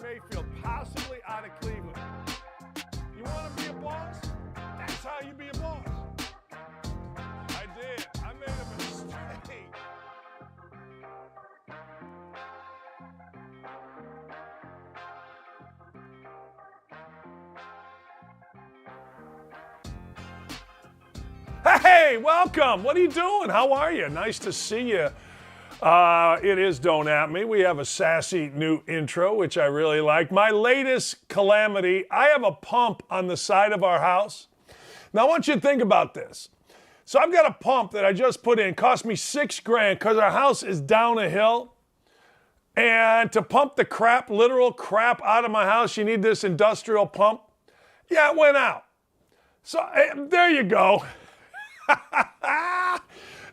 Mayfield, possibly out of Cleveland. You want to be a boss? That's how you be a boss. I did. I made a mistake. Hey, welcome. What are you doing? How are you? Nice to see you. It is Don't At Me. We have a sassy new intro, which I really like. My latest calamity, I have a pump on the side of our house. Now, I want you to think about this. So I've got a pump that I just put in. Cost me $6,000 because our house is down a hill. And to pump the crap, literal crap out of my house, you need this industrial pump. Yeah, it went out. So there you go.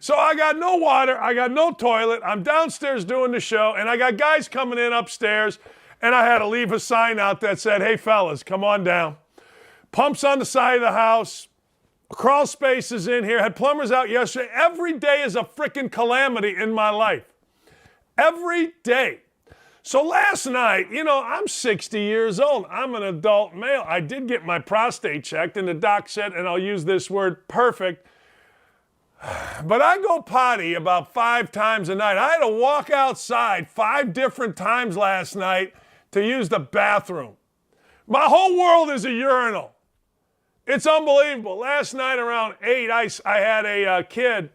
So I got no water, I got no toilet, I'm downstairs doing the show, and I got guys coming in upstairs, and I had to leave a sign out that said, hey fellas, come on down. Pumps on the side of the house, crawl spaces in here, had plumbers out yesterday. Every day is a freaking calamity in my life. Every day. So last night, I'm 60 years old. I'm an adult male. I did get my prostate checked, and the doc said, and I'll use this word, perfect. But I go potty about 5 times a night. I had to walk outside 5 different times last night to use the bathroom. My whole world is a urinal. It's unbelievable. Last night around 8, I had a kid.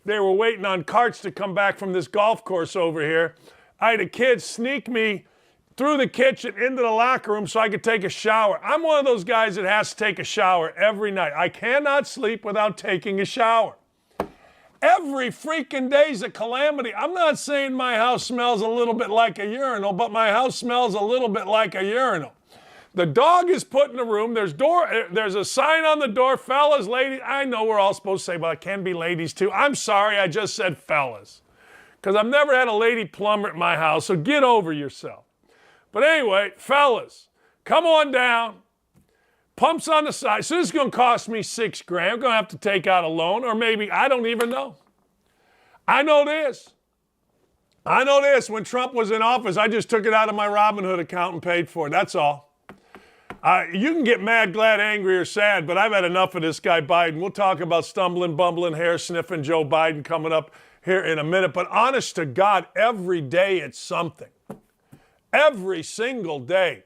They were waiting on carts to come back from this golf course over here. I had a kid sneak me through the kitchen into the locker room so I could take a shower. I'm one of those guys that has to take a shower every night. I cannot sleep without taking a shower. Every freaking day's a calamity. I'm not saying my house smells a little bit like a urinal, but my house smells a little bit like a urinal. The dog is put in the room. There's a sign on the door, fellas, ladies. I know we're all supposed to say, but it can be ladies too. I'm sorry, I just said fellas. Because I've never had a lady plumber at my house, so get over yourself. But anyway, fellas, come on down. Pumps on the side. So this is going to cost me $6,000. I'm going to have to take out a loan, or maybe, I don't even know. I know this. When Trump was in office, I just took it out of my Robinhood account and paid for it. That's all. You can get mad, glad, angry, or sad, but I've had enough of this guy Biden. We'll talk about stumbling, bumbling, hair-sniffing Joe Biden coming up here in a minute. But honest to God, every day it's something. Every single day.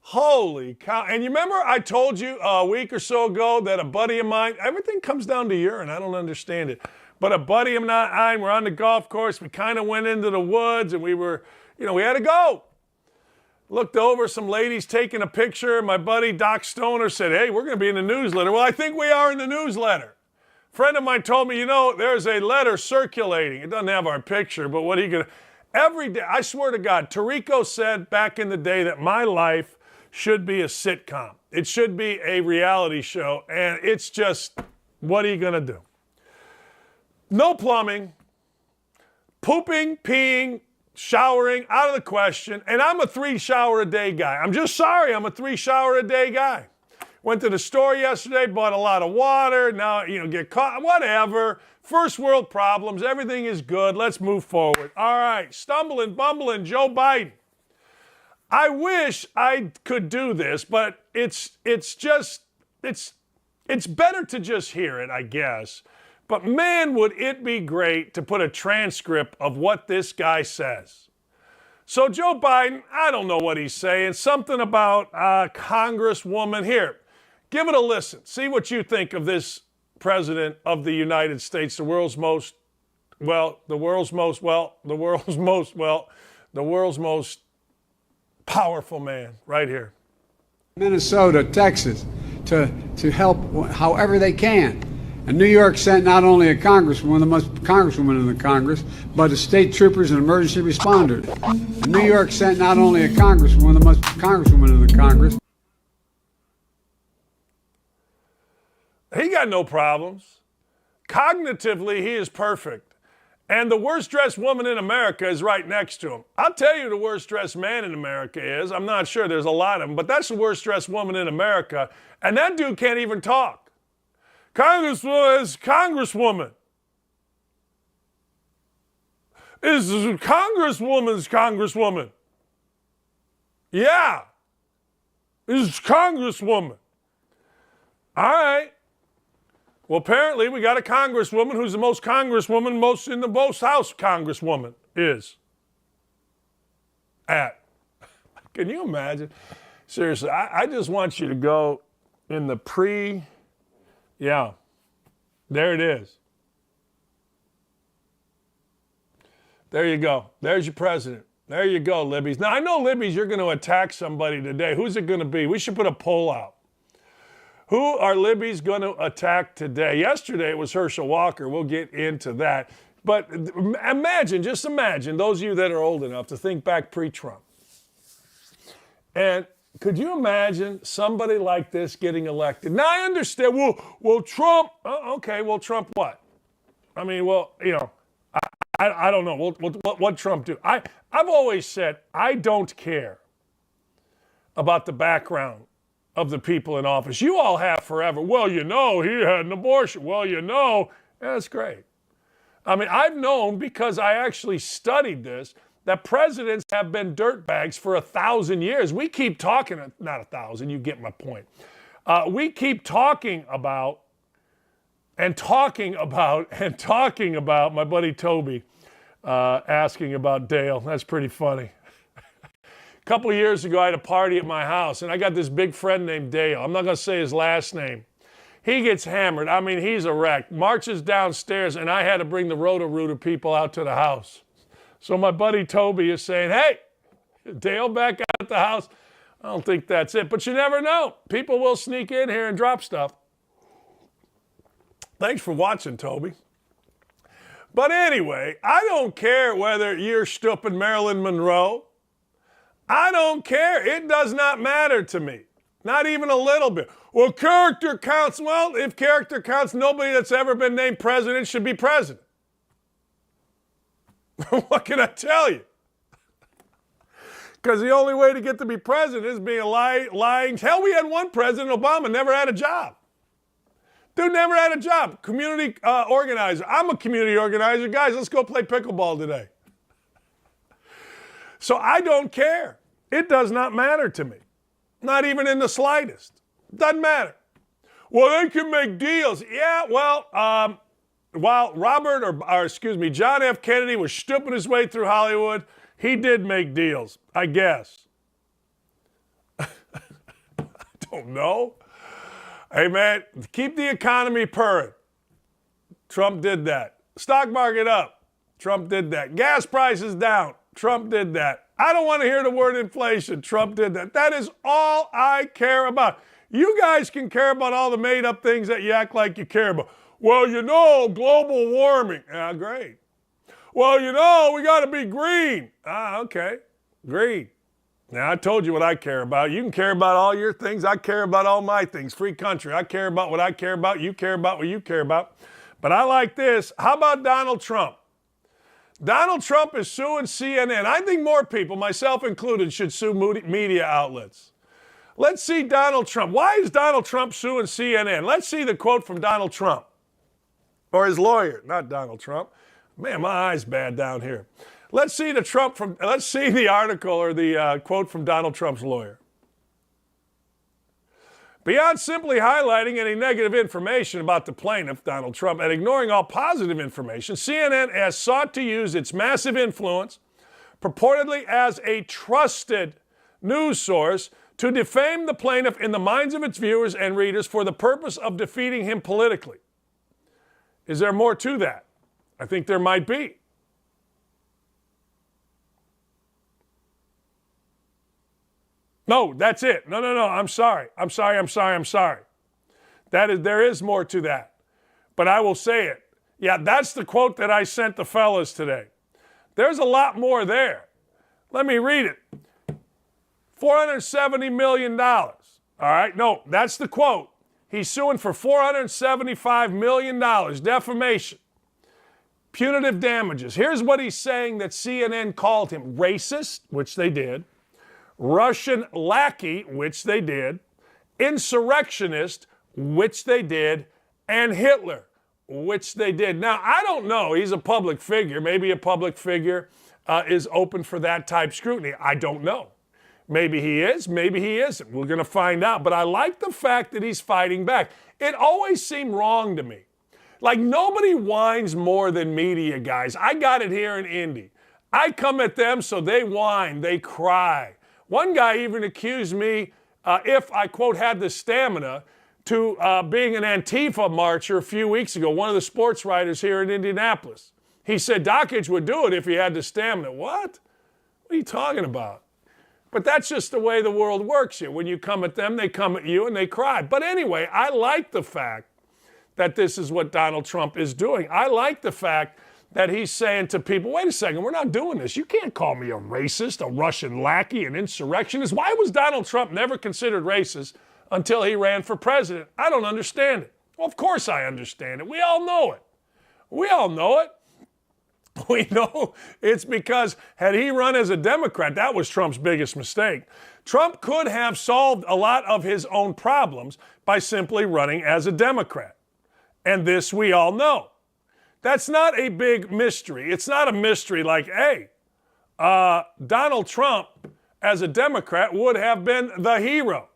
Holy cow. And you remember I told you a week or so ago that a buddy of mine, everything comes down to urine. I don't understand it. But a buddy of mine, we're on the golf course. We kind of went into the woods and we had to go. Looked over, some ladies taking a picture. My buddy Doc Stoner said, hey, we're going to be in the newsletter. Well, I think we are in the newsletter. A friend of mine told me, there's a letter circulating. It doesn't have our picture, but what are you going to... Every day, I swear to God, Tarico said back in the day that my life should be a sitcom. It should be a reality show, and it's just, what are you going to do? No plumbing, pooping, peeing, showering, out of the question, and I'm a 3-shower-a-day guy. I'm just sorry, I'm a 3-shower-a-day guy. Went to the store yesterday, bought a lot of water, now, get caught, whatever. First world problems, everything is good, let's move forward. All right, stumbling, bumbling, Joe Biden. I wish I could do this, but it's better to just hear it, I guess. But man, would it be great to put a transcript of what this guy says. So Joe Biden, I don't know what he's saying, something about Congresswoman. Here, give it a listen. See what you think of this president of the United States, the world's most powerful man right here. Minnesota, Texas, to help however they can. And New York sent not only a congresswoman, the most congresswoman in the Congress, but a state troopers and emergency responders. And New York sent not only a congresswoman, the most congresswoman in the Congress. He got no problems. Cognitively, he is perfect. And the worst dressed woman in America is right next to him. I'll tell you who the worst dressed man in America is. I'm not sure, there's a lot of them, but that's the worst dressed woman in America. And that dude can't even talk. Congresswoman. Is Congresswoman's Congresswoman. Yeah. This is Congresswoman. All right. Well, apparently we got a congresswoman who's the most congresswoman most in the most House Congresswoman is at. Can you imagine? Seriously, I just want you to go in the yeah, there it is. There you go. There's your president. There you go, Libby's. Now, I know, Libby's, you're going to attack somebody today. Who's it going to be? We should put a poll out. Who are Libby's going to attack today? Yesterday it was Herschel Walker. We'll get into that. But imagine, just imagine, those of you that are old enough to think back pre-Trump. And could you imagine somebody like this getting elected? Now, I understand, well, Trump, okay, well, Trump what? I mean, well, you know, I don't know. What Trump do? I've always said I don't care about the background of the people in office. You all have forever. Well, you know, he had an abortion. Well, you know, that's great. I mean, I've known, because I actually studied this, that presidents have been dirtbags for 1,000 years. We keep talking, not 1,000, you get my point. We keep talking about my buddy Toby asking about Dale. That's pretty funny. A couple of years ago, I had a party at my house, and I got this big friend named Dale. I'm not going to say his last name. He gets hammered. I mean, he's a wreck. Marches downstairs, and I had to bring the Roto-Rooter people out to the house. So my buddy Toby is saying, hey, Dale back out at the house. I don't think that's it, but you never know. People will sneak in here and drop stuff. Thanks for watching, Toby. But anyway, I don't care whether you're stooping Marilyn Monroe. I don't care. It does not matter to me. Not even a little bit. Well, character counts. Well, if character counts, nobody that's ever been named president should be president. What can I tell you? Because the only way to get to be president is being lying. Hell, we had one president, Obama, never had a job. Dude never had a job. Community organizer. I'm a community organizer. Guys, let's go play pickleball today. So I don't care. It does not matter to me. Not even in the slightest. Doesn't matter. Well, they can make deals. Yeah, well, while John F. Kennedy was stooping his way through Hollywood, he did make deals, I guess. I don't know. Hey, man, keep the economy purring. Trump did that. Stock market up. Trump did that. Gas prices down. Trump did that. I don't want to hear the word inflation. Trump did that. That is all I care about. You guys can care about all the made-up things that you act like you care about. Well, you know, global warming. Ah, great. Well, you know, we got to be green. Ah, okay. Green. Now, I told you what I care about. You can care about all your things. I care about all my things. Free country. I care about what I care about. You care about what you care about. But I like this. How about Donald Trump? Donald Trump is suing CNN. I think more people, myself included, should sue media outlets. Let's see Donald Trump. Why is Donald Trump suing CNN? Let's see the quote from Donald Trump. Or his lawyer, not Donald Trump. Man, my eye's bad down here. Let's see the article or the quote from Donald Trump's lawyer. Beyond simply highlighting any negative information about the plaintiff, Donald Trump, and ignoring all positive information, CNN has sought to use its massive influence, purportedly as a trusted news source, to defame the plaintiff in the minds of its viewers and readers for the purpose of defeating him politically. Is there more to that? I think there might be. No, that's it. No. I'm sorry. There is more to that. But I will say it. Yeah, that's the quote that I sent the fellas today. There's a lot more there. Let me read it. $470 million. All right, no, that's the quote. He's suing for $475 million, defamation, punitive damages. Here's what he's saying that CNN called him: racist, which they did, Russian lackey, which they did, insurrectionist, which they did, and Hitler, which they did. Now, I don't know. He's a public figure. Maybe a public figure is open for that type scrutiny. I don't know. Maybe he is, maybe he isn't. We're going to find out. But I like the fact that he's fighting back. It always seemed wrong to me. Like, nobody whines more than media guys. I got it here in Indy. I come at them, so they whine, they cry. One guy even accused me, if I, quote, had the stamina, to being an Antifa marcher a few weeks ago, one of the sports writers here in Indianapolis. He said Dakich would do it if he had the stamina. What? What are you talking about? But that's just the way the world works here. When you come at them, they come at you and they cry. But anyway, I like the fact that this is what Donald Trump is doing. I like the fact that he's saying to people, wait a second, we're not doing this. You can't call me a racist, a Russian lackey, an insurrectionist. Why was Donald Trump never considered racist until he ran for president? I don't understand it. Well, of course I understand it. We all know it. We all know it. We know it's because had he run as a Democrat, that was Trump's biggest mistake. Trump could have solved a lot of his own problems by simply running as a Democrat. And this we all know. That's not a big mystery. It's not a mystery like, hey, Donald Trump as a Democrat would have been the hero.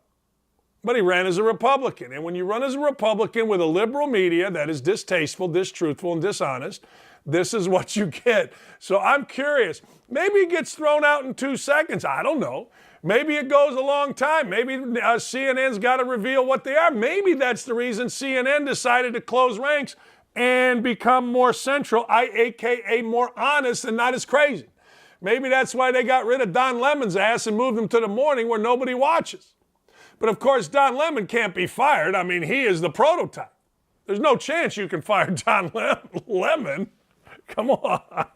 But he ran as a Republican. And when you run as a Republican with a liberal media that is distasteful, distruthful, and dishonest, this is what you get. So I'm curious. Maybe he gets thrown out in 2 seconds. I don't know. Maybe it goes a long time. Maybe CNN's got to reveal what they are. Maybe that's the reason CNN decided to close ranks and become more central, a.k.a. more honest and not as crazy. Maybe that's why they got rid of Don Lemon's ass and moved him to the morning where nobody watches. But of course, Don Lemon can't be fired. I mean, he is the prototype. There's no chance you can fire Don Lemon. Come on.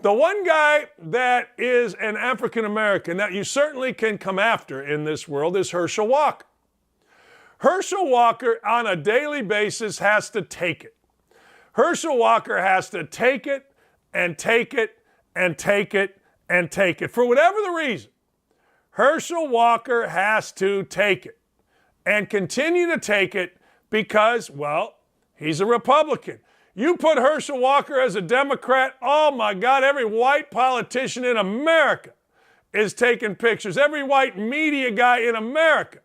The one guy that is an African American that you certainly can come after in this world is Herschel Walker. Herschel Walker on a daily basis has to take it. Herschel Walker has to take it and take it and take it and take it. For whatever the reason, Herschel Walker has to take it and continue to take it because, well, he's a Republican. You put Herschel Walker as a Democrat, oh my God, every white politician in America is taking pictures. Every white media guy in America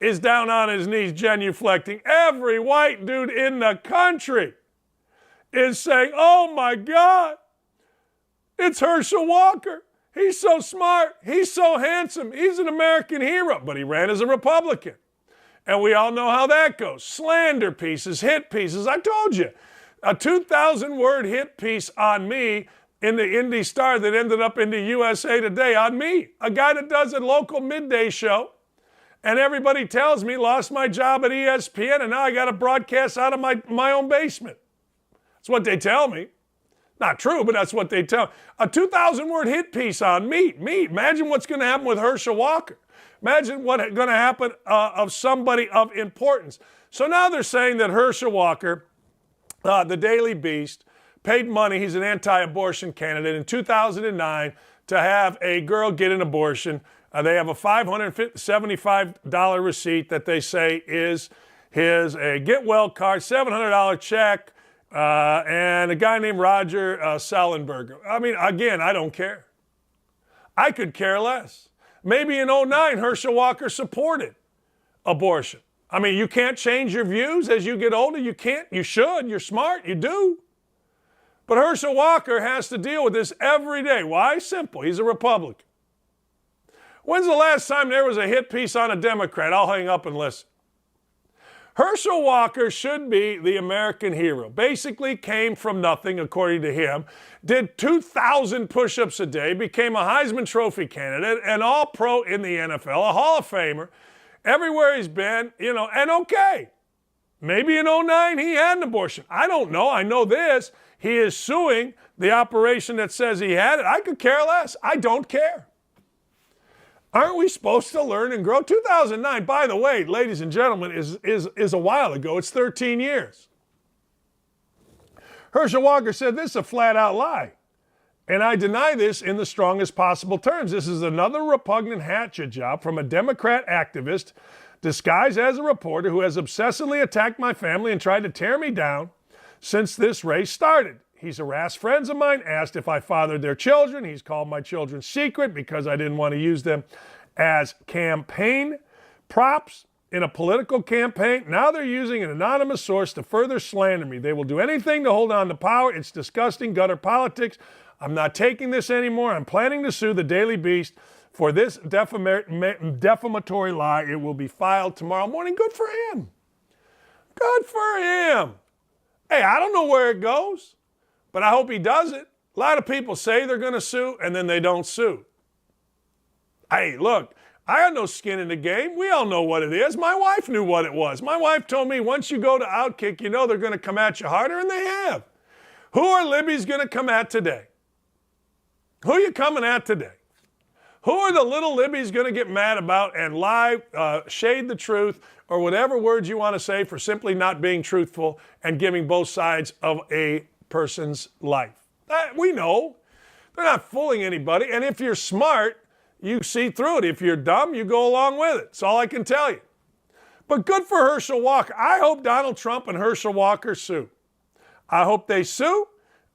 is down on his knees genuflecting. Every white dude in the country is saying, oh my God, it's Herschel Walker. He's so smart. He's so handsome. He's an American hero. But he ran as a Republican. And we all know how that goes. Slander pieces, hit pieces. I told you. A 2,000-word hit piece on me in the Indy Star that ended up in the USA Today on me. A guy that does a local midday show. And everybody tells me, lost my job at ESPN, and now I got to broadcast out of my own basement. That's what they tell me. Not true, but that's what they tell me. A 2,000-word hit piece on me. Imagine what's going to happen with Herschel Walker. Imagine what's going to happen of somebody of importance. So now they're saying that Herschel Walker, the Daily Beast, paid money. He's an anti-abortion candidate in 2009 to have a girl get an abortion. They have a $575 receipt that they say is his a get well card, $700 check, and a guy named Roger Sallenberger. I mean, again, I don't care. I could care less. Maybe in 2009, Herschel Walker supported abortion. I mean, you can't change your views as you get older. You can't. You should. You're smart. You do. But Herschel Walker has to deal with this every day. Why? Simple. He's a Republican. When's the last time there was a hit piece on a Democrat? I'll hang up and listen. Herschel Walker should be the American hero. Basically came from nothing, according to him. Did 2,000 push-ups a day, became a Heisman Trophy candidate, an all-pro in the NFL, a Hall of Famer. Everywhere he's been, and okay. Maybe in 2009 he had an abortion. I don't know. I know this. He is suing the operation that says he had it. I could care less. I don't care. Aren't we supposed to learn and grow? 2009, by the way, ladies and gentlemen, is a while ago. It's 13 years. Herschel Walker said this is a flat-out lie. And I deny this in the strongest possible terms. This is another repugnant hatchet job from a Democrat activist disguised as a reporter who has obsessively attacked my family and tried to tear me down since this race started. He's harassed friends of mine, asked if I fathered their children. He's called my children secret because I didn't want to use them as campaign props in a political campaign. Now they're using an anonymous source to further slander me. They will do anything to hold on to power. It's disgusting gutter politics. I'm not taking this anymore. I'm planning to sue the Daily Beast for this defamatory lie. It will be filed tomorrow morning. Good for him. Good for him. Hey, I don't know where it goes, but I hope he does it. A lot of people say they're going to sue, and then they don't sue. Hey, look, I got no skin in the game. We all know what it is. My wife knew what it was. My wife told me once you go to Outkick, you know they're going to come at you harder, and they have. Who are Libby's going to come at today? Who are you coming at today? Who are the little Libby's going to get mad about and lie, shade the truth, or whatever words you want to say for simply not being truthful and giving both sides of a person's life? We know. They're not fooling anybody. And if you're smart, you see through it. If you're dumb, you go along with it. That's all I can tell you. But good for Herschel Walker. I hope Donald Trump and Herschel Walker sue. I hope they sue.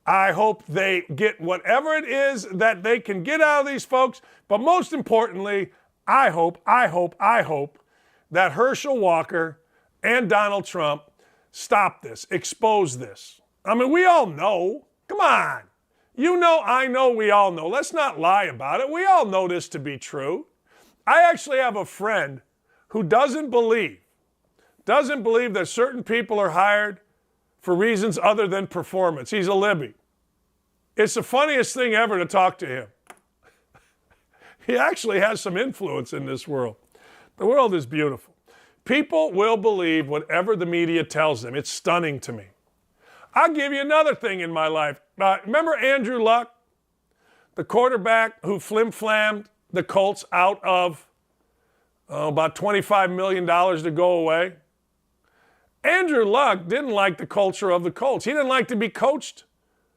I hope they get whatever it is that they can get out of these folks. But most importantly, I hope that Herschel Walker and Donald Trump stop this, expose this. I mean, we all know. Come on. You know, I know, we all know. Let's not lie about it. We all know this to be true. I actually have a friend who doesn't believe that certain people are hired for reasons other than performance. He's a Libby. It's the funniest thing ever to talk to him. He actually has some influence in this world. The world is beautiful. People will believe whatever the media tells them. It's stunning to me. I'll give you another thing in my life. Remember Andrew Luck, the quarterback who flim-flammed the Colts out of about $25 million to go away? Andrew Luck didn't like the culture of the Colts. He didn't like to be coached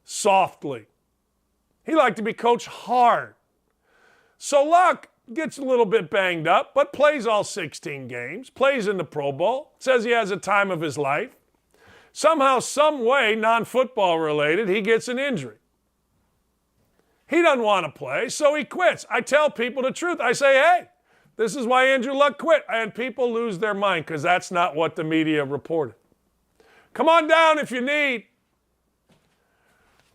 softly. He liked to be coached hard. So Luck gets a little bit banged up, but plays all 16 games, plays in the Pro Bowl, says he has a time of his life. Somehow, some way, non-football related, he gets an injury. He doesn't want to play, so he quits. I tell people the truth. I say, hey, this is why Andrew Luck quit. And people lose their mind because that's not what the media reported. Come on down if you need.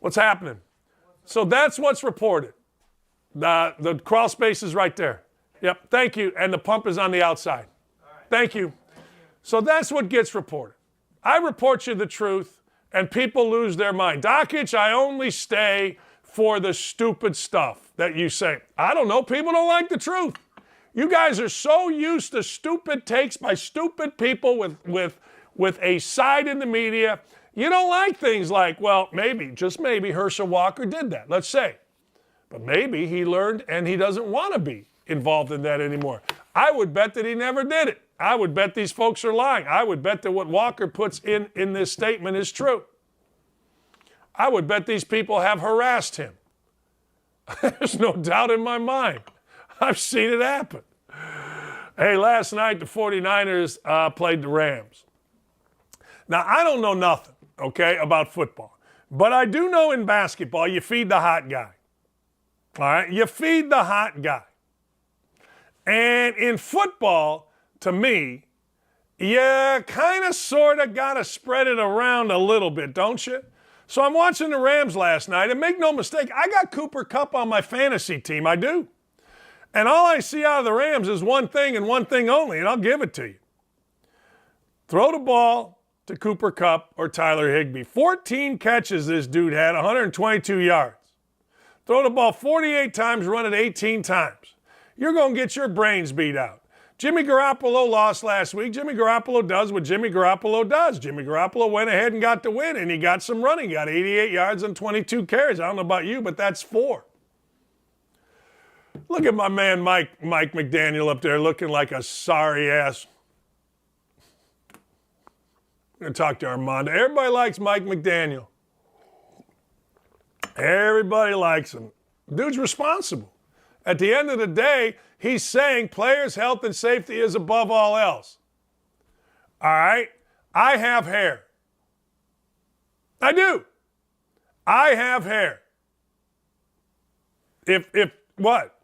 What's happening? So that's what's reported. The crawl space is right there. Yep, thank you. And the pump is on the outside. Thank you. So that's what gets reported. I report you the truth, and people lose their mind. Dakich, I only stay for the stupid stuff that you say. I don't know. People don't like the truth. You guys are so used to stupid takes by stupid people with a side in the media. You don't like things like, well, maybe, just maybe, Herschel Walker did that. Let's say. But maybe he learned and he doesn't want to be involved in that anymore. I would bet that he never did it. I would bet these folks are lying. I would bet that what Walker puts in this statement is true. I would bet these people have harassed him. There's no doubt in my mind. I've seen it happen. Hey, last night the 49ers played the Rams. Now, I don't know nothing, okay, about football. But I do know in basketball you feed the hot guy. All right? You feed the hot guy. And in football, to me, you kind of sort of got to spread it around a little bit, don't you? So I'm watching the Rams last night, and make no mistake, I got Cooper Kupp on my fantasy team. I do. And all I see out of the Rams is one thing and one thing only, and I'll give it to you. Throw the ball to Cooper Kupp or Tyler Higbee. 14 catches this dude had, 122 yards. Throw the ball 48 times, run it 18 times. You're going to get your brains beat out. Jimmy Garoppolo lost last week. Jimmy Garoppolo does what Jimmy Garoppolo does. Jimmy Garoppolo went ahead and got the win, and he got some running. He got 88 yards and 22 carries. I don't know about you, but that's 4. Look at my man Mike McDaniel up there looking like a sorry ass. I'm going to talk to Armando. Everybody likes Mike McDaniel. Everybody likes him. Dude's responsible. At the end of the day, he's saying players' health and safety is above all else. All right? I have hair. I do. I have hair. If what?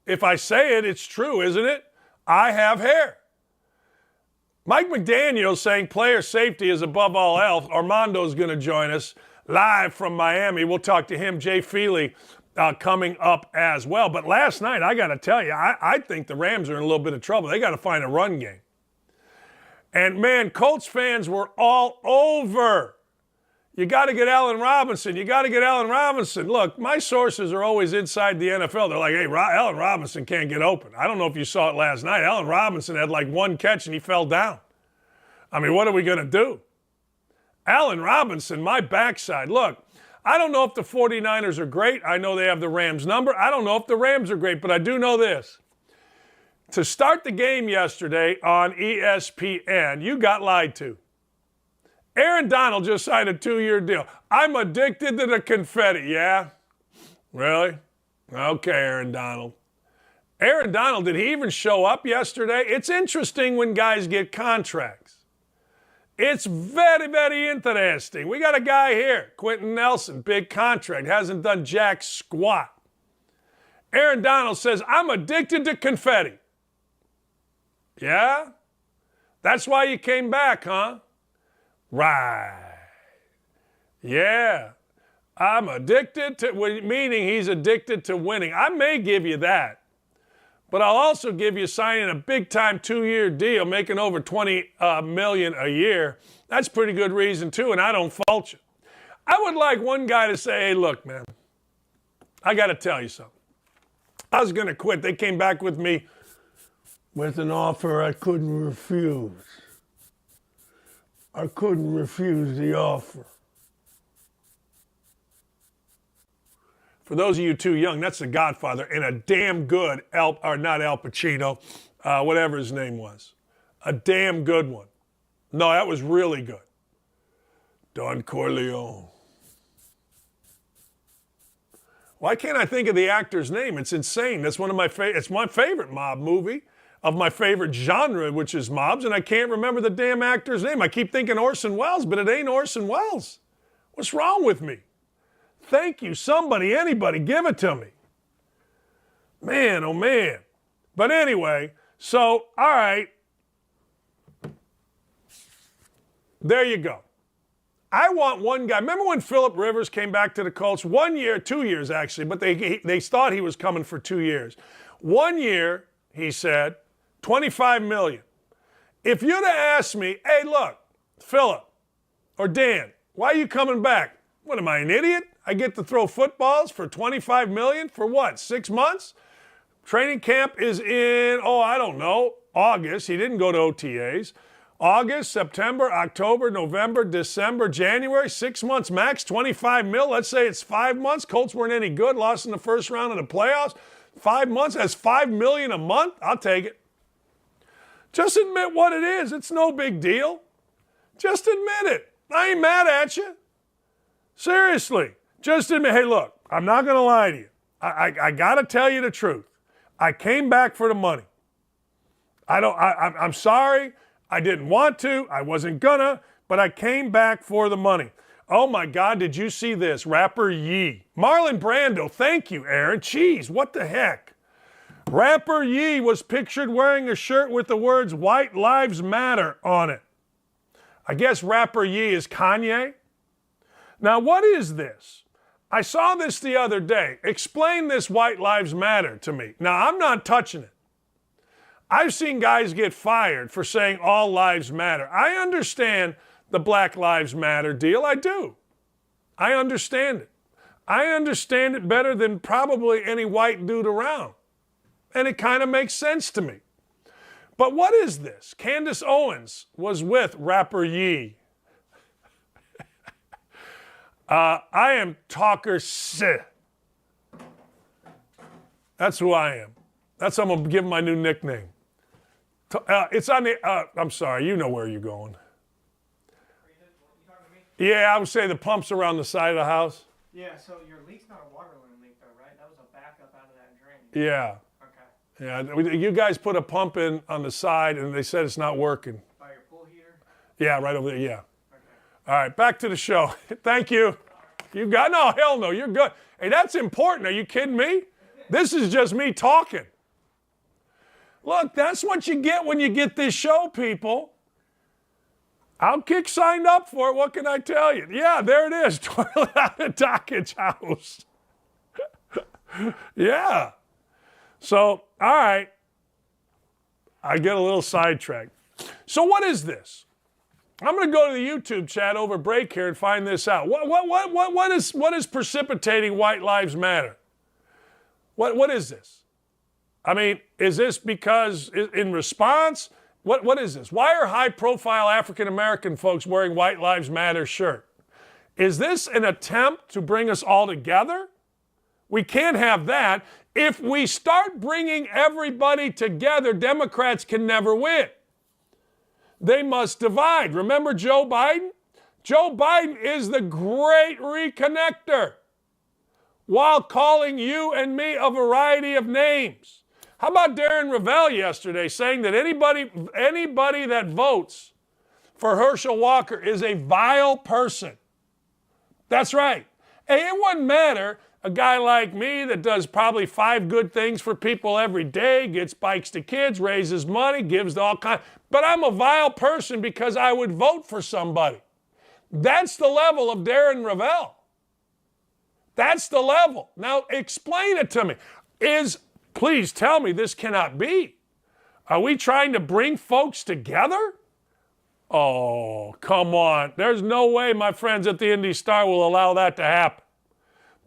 If I say it, it's true, isn't it? I have hair. Mike McDaniel saying player safety is above all else. Armando's going to join us live from Miami. We'll talk to him. Jay Feely coming up as well. But last night, I got to tell you, I think the Rams are in a little bit of trouble. They got to find a run game. And, man, Colts fans were all over. You got to get Allen Robinson. You got to get Allen Robinson. Look, my sources are always inside the NFL. They're like, hey, Allen Robinson can't get open. I don't know if you saw it last night. Allen Robinson had like one catch and he fell down. I mean, what are we going to do? Allen Robinson, my backside. Look, I don't know if the 49ers are great. I know they have the Rams number. I don't know if the Rams are great, but I do know this. To start the game yesterday on ESPN, you got lied to. Aaron Donald just signed a 2-year deal. I'm addicted to the confetti. Yeah? Really? Okay, Aaron Donald. Aaron Donald, did he even show up yesterday? It's interesting when guys get contracts. It's very, very interesting. We got a guy here, Quentin Nelson, big contract, hasn't done jack squat. Aaron Donald says, I'm addicted to confetti. Yeah? That's why you came back, huh? Right. Yeah. I'm addicted to, meaning he's addicted to winning. I may give you that. But I'll also give you signing a big-time 2-year deal, making over $20 million a year. That's pretty good reason, too, and I don't fault you. I would like one guy to say, hey, look, man, I got to tell you something. I was going to quit. They came back with me with an offer I couldn't refuse. I couldn't refuse the offer. For those of you too young, that's The Godfather and a damn good not Al Pacino, whatever his name was. A damn good one. No, that was really good. Don Corleone. Why can't I think of the actor's name? It's insane. That's one of my it's my favorite mob movie of my favorite genre, which is mobs, and I can't remember the damn actor's name. I keep thinking Orson Welles, but it ain't Orson Welles. What's wrong with me? Thank you. Somebody, anybody, give it to me. Man, oh man. But anyway, so, all right. There you go. I want one guy. Remember when Phillip Rivers came back to the Colts? 1 year, 2 years actually, but they thought he was coming for 2 years. 1 year, he said, $25 million. If you'd have asked me, hey, look, Phillip or Dan, why are you coming back? What, am I an idiot? I get to throw footballs for $25 million for what, 6 months? Training camp is in, I don't know, August. He didn't go to OTAs. August, September, October, November, December, January, 6 months max, $25 million. Let's say it's 5 months. Colts weren't any good, lost in the first round of the playoffs. 5 months, that's $5 million a month. I'll take it. Just admit what it is. It's no big deal. Just admit it. I ain't mad at you. Seriously. Just admit, hey, look, I'm not going to lie to you. I got to tell you the truth. I came back for the money. I'm sorry. I didn't want to. I wasn't gonna, but I came back for the money. Oh my God, did you see this? Rapper Yee. Marlon Brando, thank you, Aaron. Jeez, what the heck? Rapper Yee was pictured wearing a shirt with the words White Lives Matter on it. I guess Rapper Yee is Kanye. Now, what is this? I saw this the other day. Explain this White Lives Matter to me. Now, I'm not touching it. I've seen guys get fired for saying all lives matter. I understand the Black Lives Matter deal. I do. I understand it. I understand it better than probably any white dude around. And it kind of makes sense to me. But what is this? Candace Owens was with Rapper Yee. I am Talker Sih. That's who I am. That's what I'm going to give him my new nickname. It's on the, I'm sorry, you know where you're going. You talking to me? Yeah, I would say the pump's around the side of the house. Yeah, so your leak's not a water line leak though, right? That was a backup out of that drain. Yeah. Okay. Yeah, you guys put a pump in on the side and they said it's not working. By your pool heater? Yeah, right over there, yeah. Okay. All right, back to the show. Thank you. You got no, hell no, you're good. Hey, that's important. Are you kidding me? This is just me talking. Look, that's what you get when you get this show, people. Outkick signed up for it. What can I tell you? Yeah, there it is. Toilet out of Dakich house. Yeah. So, all right. I get a little sidetracked. So what is this? I'm going to go to the YouTube chat over break here and find this out. What is precipitating White Lives Matter? What is this? I mean, is this because in response? What is this? Why are high-profile African-American folks wearing White Lives Matter shirt? Is this an attempt to bring us all together? We can't have that. If we start bringing everybody together, Democrats can never win. They must divide. Remember Joe Biden? Joe Biden is the great reconnector while calling you and me a variety of names. How about Darren Rovell yesterday saying that anybody that votes for Herschel Walker is a vile person? That's right. Hey, it wouldn't matter. A guy like me that does probably 5 good things for people every day, gets bikes to kids, raises money, gives to all kinds. But I'm a vile person because I would vote for somebody. That's the level of Darren Rovell. That's the level. Now, explain it to me. Please tell me this cannot be. Are we trying to bring folks together? Oh, come on. There's no way my friends at the Indy Star will allow that to happen.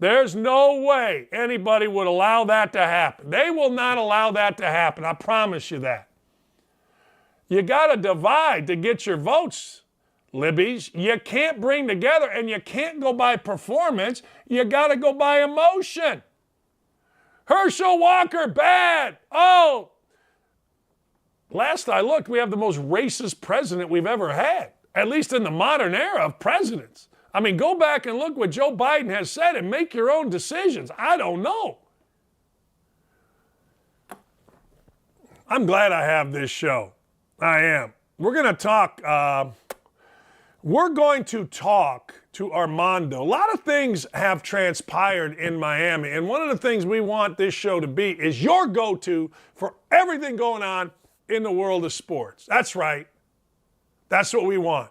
There's no way anybody would allow that to happen. They will not allow that to happen. I promise you that. You got to divide to get your votes, Libbies. You can't bring together, and you can't go by performance. You got to go by emotion. Herschel Walker, bad. Oh. Last I looked, we have the most racist president we've ever had, at least in the modern era of presidents. I mean, go back and look what Joe Biden has said and make your own decisions. I don't know. I'm glad I have this show. I am. We're going to talk to Armando. A lot of things have transpired in Miami, and one of the things we want this show to be is your go-to for everything going on in the world of sports. That's right. That's what we want.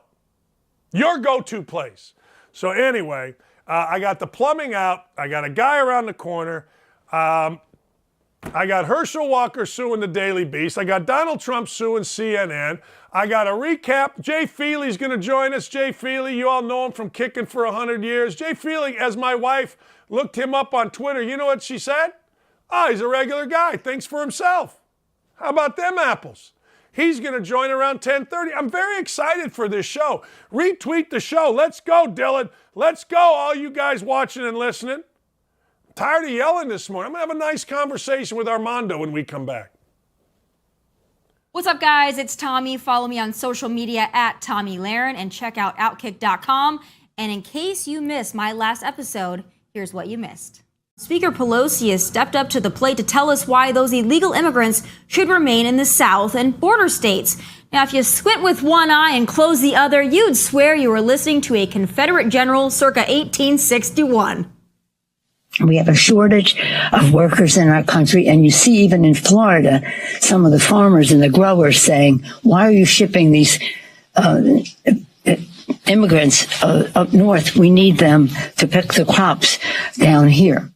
Your go-to place. So anyway, I got the plumbing out. I got a guy around the corner. I got Herschel Walker suing the Daily Beast. I got Donald Trump suing CNN. I got a recap. Jay Feely's going to join us. Jay Feely, you all know him from Kicking for 100 Years. Jay Feely, as my wife looked him up on Twitter, you know what she said? Oh, he's a regular guy. Thinks for himself. How about them apples? He's going to join around 10:30. I'm very excited for this show. Retweet the show. Let's go, Dylan. Let's go, all you guys watching and listening. I'm tired of yelling this morning. I'm going to have a nice conversation with Armando when we come back. What's up, guys? It's Tomi. Follow me on social media at Tomi Lahren and check out Outkick.com. And in case you missed my last episode, here's what you missed. Speaker Pelosi has stepped up to the plate to tell us why those illegal immigrants should remain in the South and border states. Now, if you squint with one eye and close the other, you'd swear you were listening to a Confederate general circa 1861. We have a shortage of workers in our country, and you see even in Florida, some of the farmers and the growers saying, why are you shipping these immigrants up north? We need them to pick the crops down here.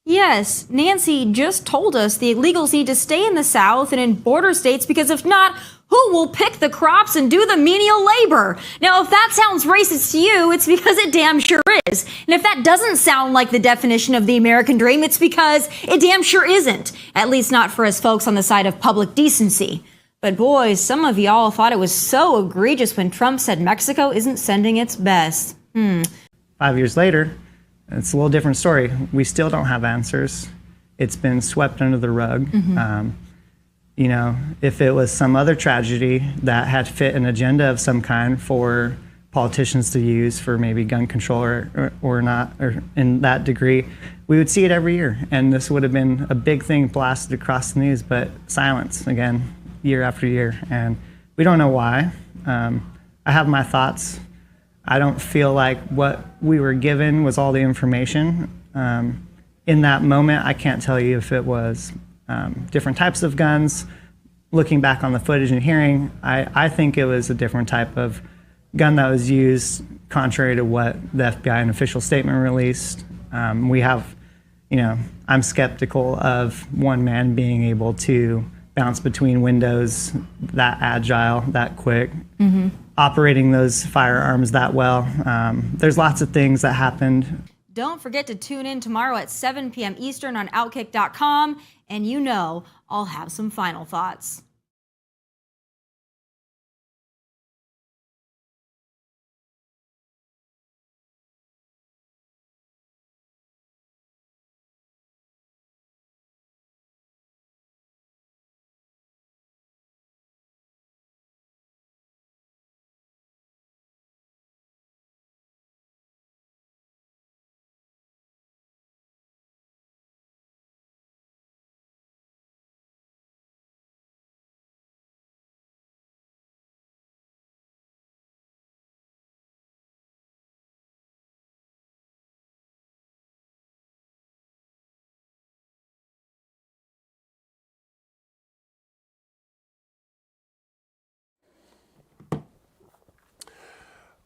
Yes, Nancy just told us the illegals need to stay in the South and in border states because if not, who will pick the crops and do the menial labor? Now, if that sounds racist to you, it's because it damn sure is. And if that doesn't sound like the definition of the American dream, it's because it damn sure isn't. At least not for us folks on the side of public decency. But boys, some of y'all thought it was so egregious when Trump said Mexico isn't sending its best. 5 years later, it's a little different story. We still don't have answers. It's been swept under the rug. You know, if it was some other tragedy that had fit an agenda of some kind for politicians to use for maybe gun control or not, or in that degree, we would see it every year. And this would have been a big thing blasted across the news, but silence again, year after year. And we don't know why. I have my thoughts. I don't feel like what we were given was all the information. In that moment, I can't tell you if it was different types of guns. Looking back on the footage and hearing, I think it was a different type of gun that was used, contrary to what the FBI in official statement released. We have, I'm skeptical of one man being able to bounce between windows that agile, that quick, operating those firearms that well. There's lots of things that happened. Don't forget to tune in tomorrow at 7 p.m. Eastern on Outkick.com, and I'll have some final thoughts.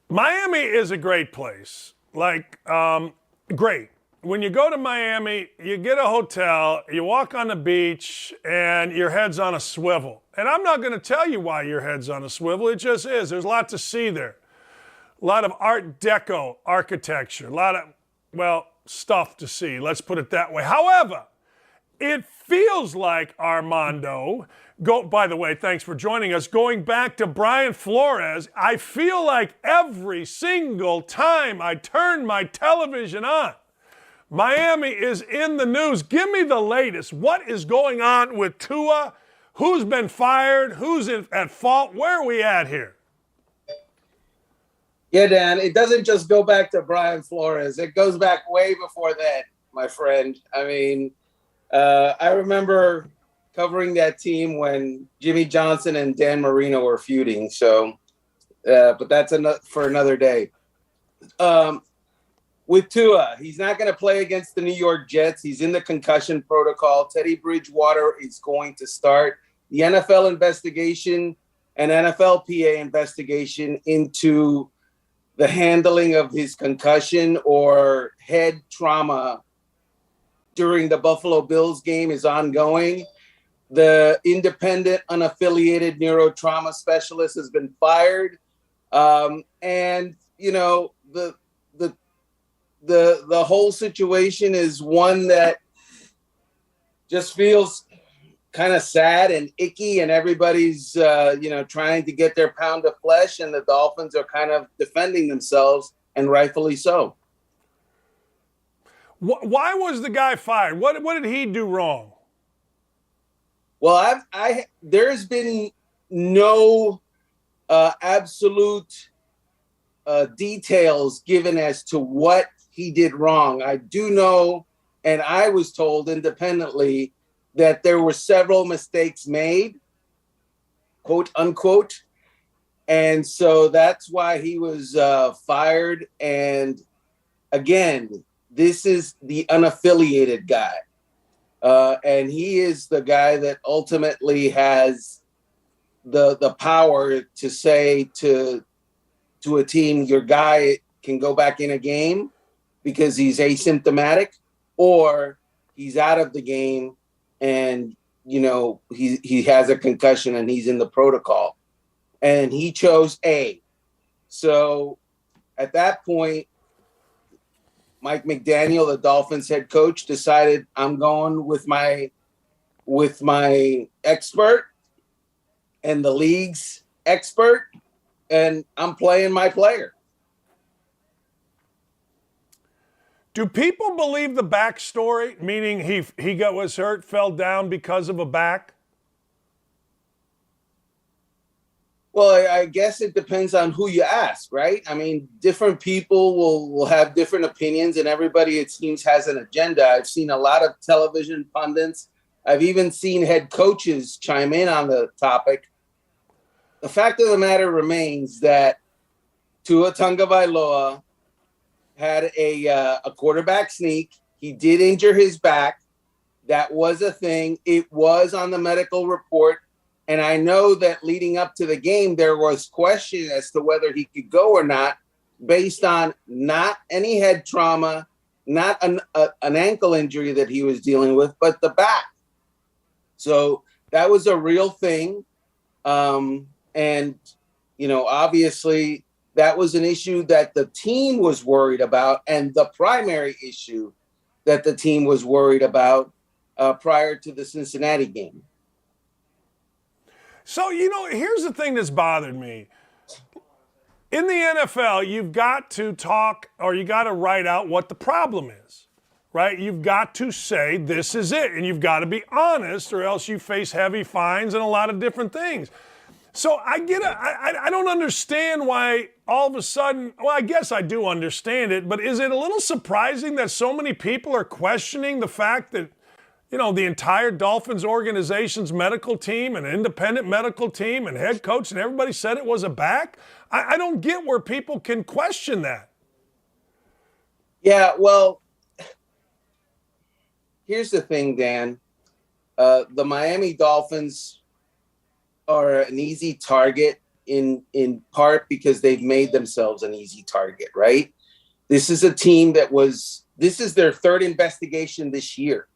Miami is a great place. Great. When you go to Miami, you get a hotel, you walk on the beach, and your head's on a swivel. And I'm not going to tell you why your head's on a swivel. It just is. There's a lot to see there. A lot of Art Deco architecture. A lot of, stuff to see. Let's put it that way. However, it feels like, Armando, by the way, thanks for joining us. Going back to Brian Flores, I feel like every single time I turn my television on, Miami is in the news. Give me the latest. What is going on with Tua? Who's been fired? Who's at fault? Where are we at here? Yeah, Dan, it doesn't just go back to Brian Flores. It goes back way before that, my friend. I mean, I remember covering that team when Jimmy Johnson and Dan Marino were feuding. So, but that's for another day. With Tua, he's not going to play against the New York Jets. He's in the concussion protocol. Teddy Bridgewater is going to start the NFL investigation and NFLPA investigation into the handling of his concussion or head trauma during the Buffalo Bills game is ongoing. The independent, unaffiliated neurotrauma specialist has been fired. And, the whole situation is one that just feels kind of sad and icky, and everybody's, trying to get their pound of flesh, and the Dolphins are kind of defending themselves, and rightfully so. Why was the guy fired? What did he do wrong? Well, there's been no absolute details given as to what he did wrong. I do know, and I was told independently, that there were several mistakes made, quote unquote. And so that's why he was fired. And again, this is the unaffiliated guy. And he is the guy that ultimately has the power to say to a team, your guy can go back in a game because he's asymptomatic, or he's out of the game and, he has a concussion and he's in the protocol. And he chose A. So at that point, Mike McDaniel, the Dolphins head coach, decided I'm going with my expert and the league's expert, and I'm playing my player. Do people believe the backstory, meaning he was hurt, fell down because of a back? Well, I guess it depends on who you ask, right? I mean, different people will have different opinions, and everybody, it seems, has an agenda. I've seen a lot of television pundits. I've even seen head coaches chime in on the topic. The fact of the matter remains that Tua Tagovailoa had a quarterback sneak. He did injure his back. That was a thing. It was on the medical report. And I know that leading up to the game, there was question as to whether he could go or not, based on not any head trauma, not an ankle injury that he was dealing with, but the back. So that was a real thing. And, you know, obviously that was an issue that the team was worried about, and the primary issue that the team was worried about prior to the Cincinnati game. So, you know, here's the thing that's bothered me. In the NFL, you've got to talk, or you got to write out what the problem is, right? You've got to say this is it, and you've got to be honest, or else you face heavy fines and a lot of different things. So I don't understand why all of a sudden, well, I guess I do understand it, but is it a little surprising that so many people are questioning the fact that, you know, the entire Dolphins organization's medical team and independent medical team and head coach and everybody said it was a back? I don't get where people can question that. Yeah, well, here's the thing, Dan. The Miami Dolphins are an easy target in part because they've made themselves an easy target, right? This is a team this is their third investigation this year.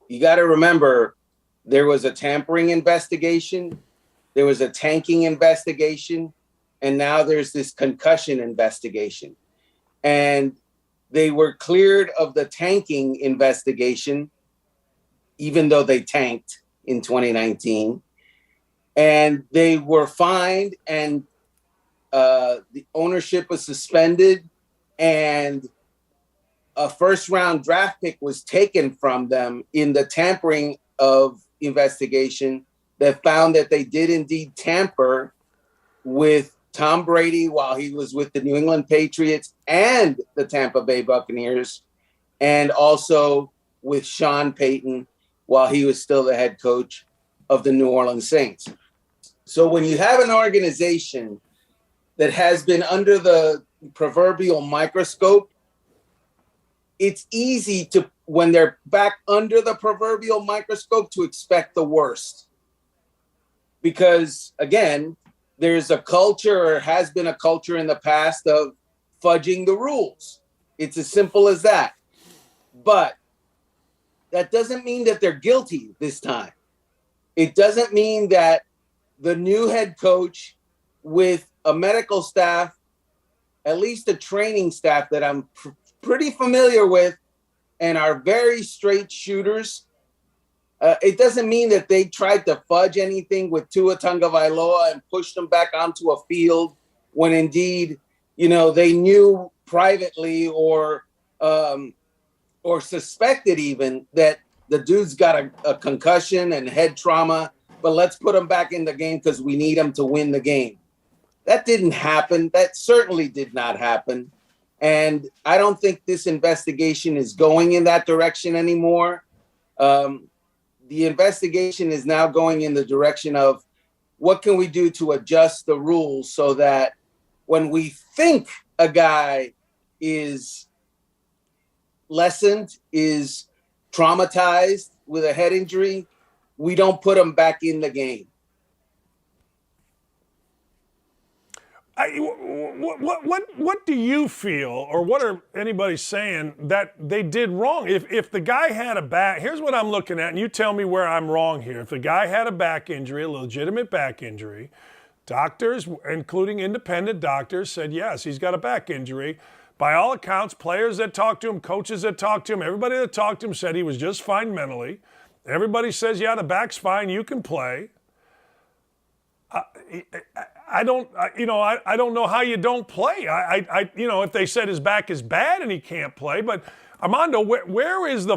You got to remember, there was a tampering investigation, there was a tanking investigation, and now there's this concussion investigation. And they were cleared of the tanking investigation, even though they tanked in 2019. And they were fined, and the ownership was suspended, and a first-round draft pick was taken from them in the tampering of investigation that found that they did indeed tamper with Tom Brady while he was with the New England Patriots and the Tampa Bay Buccaneers, and also with Sean Payton while he was still the head coach of the New Orleans Saints. So when you have an organization that has been under the proverbial microscope, it's easy to, when they're back under the proverbial microscope, to expect the worst. Because, again, there's a culture, or has been a culture in the past, of fudging the rules. It's as simple as that. But that doesn't mean that they're guilty this time. It doesn't mean that the new head coach, with a medical staff, at least a training staff that I'm pretty familiar with and are very straight shooters, it doesn't mean that they tried to fudge anything with Tua Tagovailoa and pushed him back onto a field when indeed, you know, they knew privately or suspected even that the dude's got a concussion and head trauma, but let's put him back in the game because we need him to win the game. That didn't happen. That certainly did not happen. And I don't think this investigation is going in that direction anymore. The investigation is now going in the direction of what can we do to adjust the rules so that when we think a guy is lessened, is traumatized with a head injury, we don't put him back in the game. What do you feel, or what are anybody saying that they did wrong? If the guy had a back, here's what I'm looking at, and you tell me where I'm wrong here. If the guy had a back injury, a legitimate back injury, doctors, including independent doctors, said yes, he's got a back injury. By all accounts, players that talked to him, coaches that talked to him, everybody that talked to him said he was just fine mentally. Everybody says, yeah, the back's fine, you can play. I don't know how you don't play. If they said his back is bad and he can't play, but Armando, where is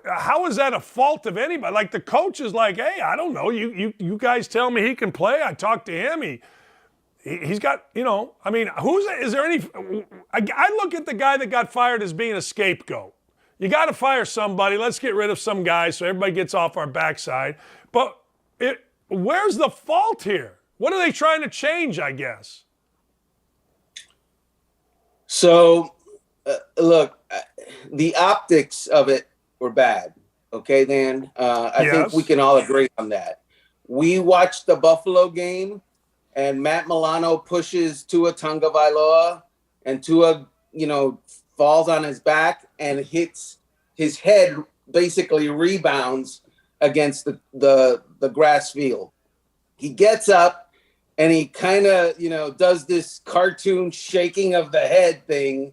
how is that a fault of anybody? Like the coach is like, hey, I don't know. You guys tell me he can play. I talked to him. He's got, is there any, I look at the guy that got fired as being a scapegoat. You got to fire somebody. Let's get rid of some guy so everybody gets off our backside. But where's the fault here? What are they trying to change, I guess? So, look, the optics of it were bad. Okay, Dan. I think we can all agree on that. We watched the Buffalo game, and Matt Milano pushes Tua Tagovailoa, and Tua, falls on his back and hits his head, basically rebounds against the grass field. He gets up and he kind of, does this cartoon shaking of the head thing,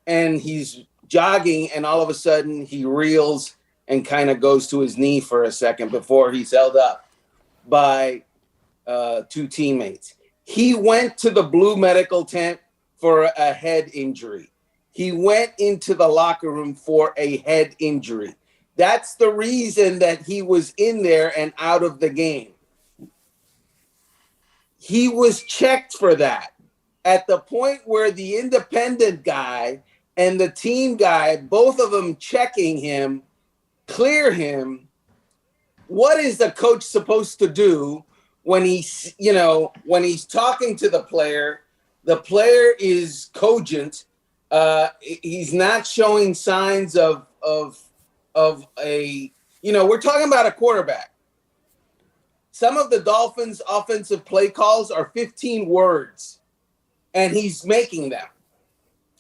and he's jogging, and all of a sudden he reels and kind of goes to his knee for a second before he's held up by two teammates. He went to the blue medical tent for a head injury. He went into the locker room for a head injury. That's the reason that he was in there and out of the game. He was checked for that. At the point where the independent guy and the team guy, both of them checking him, clear him, what is the coach supposed to do when he's talking to the player is cogent. He's not showing signs of a, we're talking about a quarterback. Some of the Dolphins' offensive play calls are 15 words, and he's making them.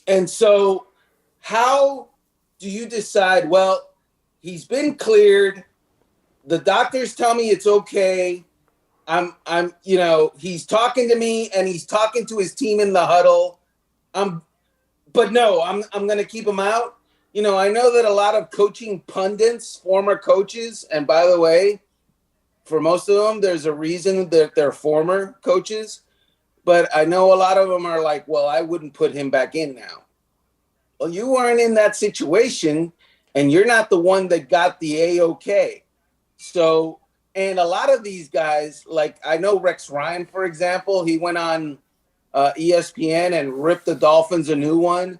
And so how do you decide, well, he's been cleared, the doctors tell me it's okay, he's talking to me and he's talking to his team in the huddle, but no, I'm going to keep him out. I know that a lot of coaching pundits, former coaches, and by the way, for most of them, there's a reason that they're former coaches. But I know a lot of them are like, well, I wouldn't put him back in now. Well, you weren't in that situation, and you're not the one that got the A-OK. So, and a lot of these guys, like I know Rex Ryan, for example, he went on ESPN and ripped the Dolphins a new one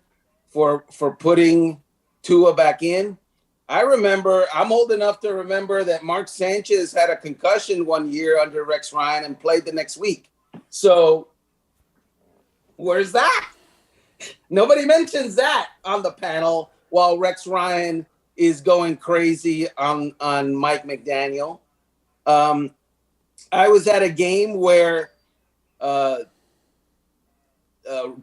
for putting Tua back in. I'm old enough to remember that Mark Sanchez had a concussion one year under Rex Ryan and played the next week. So where's that? Nobody mentions that on the panel while Rex Ryan is going crazy on Mike McDaniel. I was at a game where Joe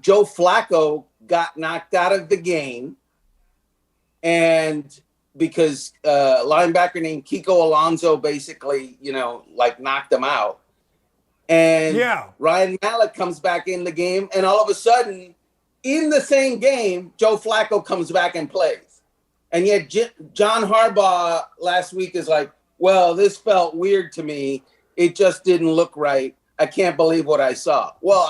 Flacco got knocked out of the game, and because linebacker named Kiko Alonso basically, knocked him out. And Ryan Mallett comes back in the game, and all of a sudden, in the same game, Joe Flacco comes back and plays. And yet John Harbaugh last week is like, well, this felt weird to me. It just didn't look right. I can't believe what I saw. Well,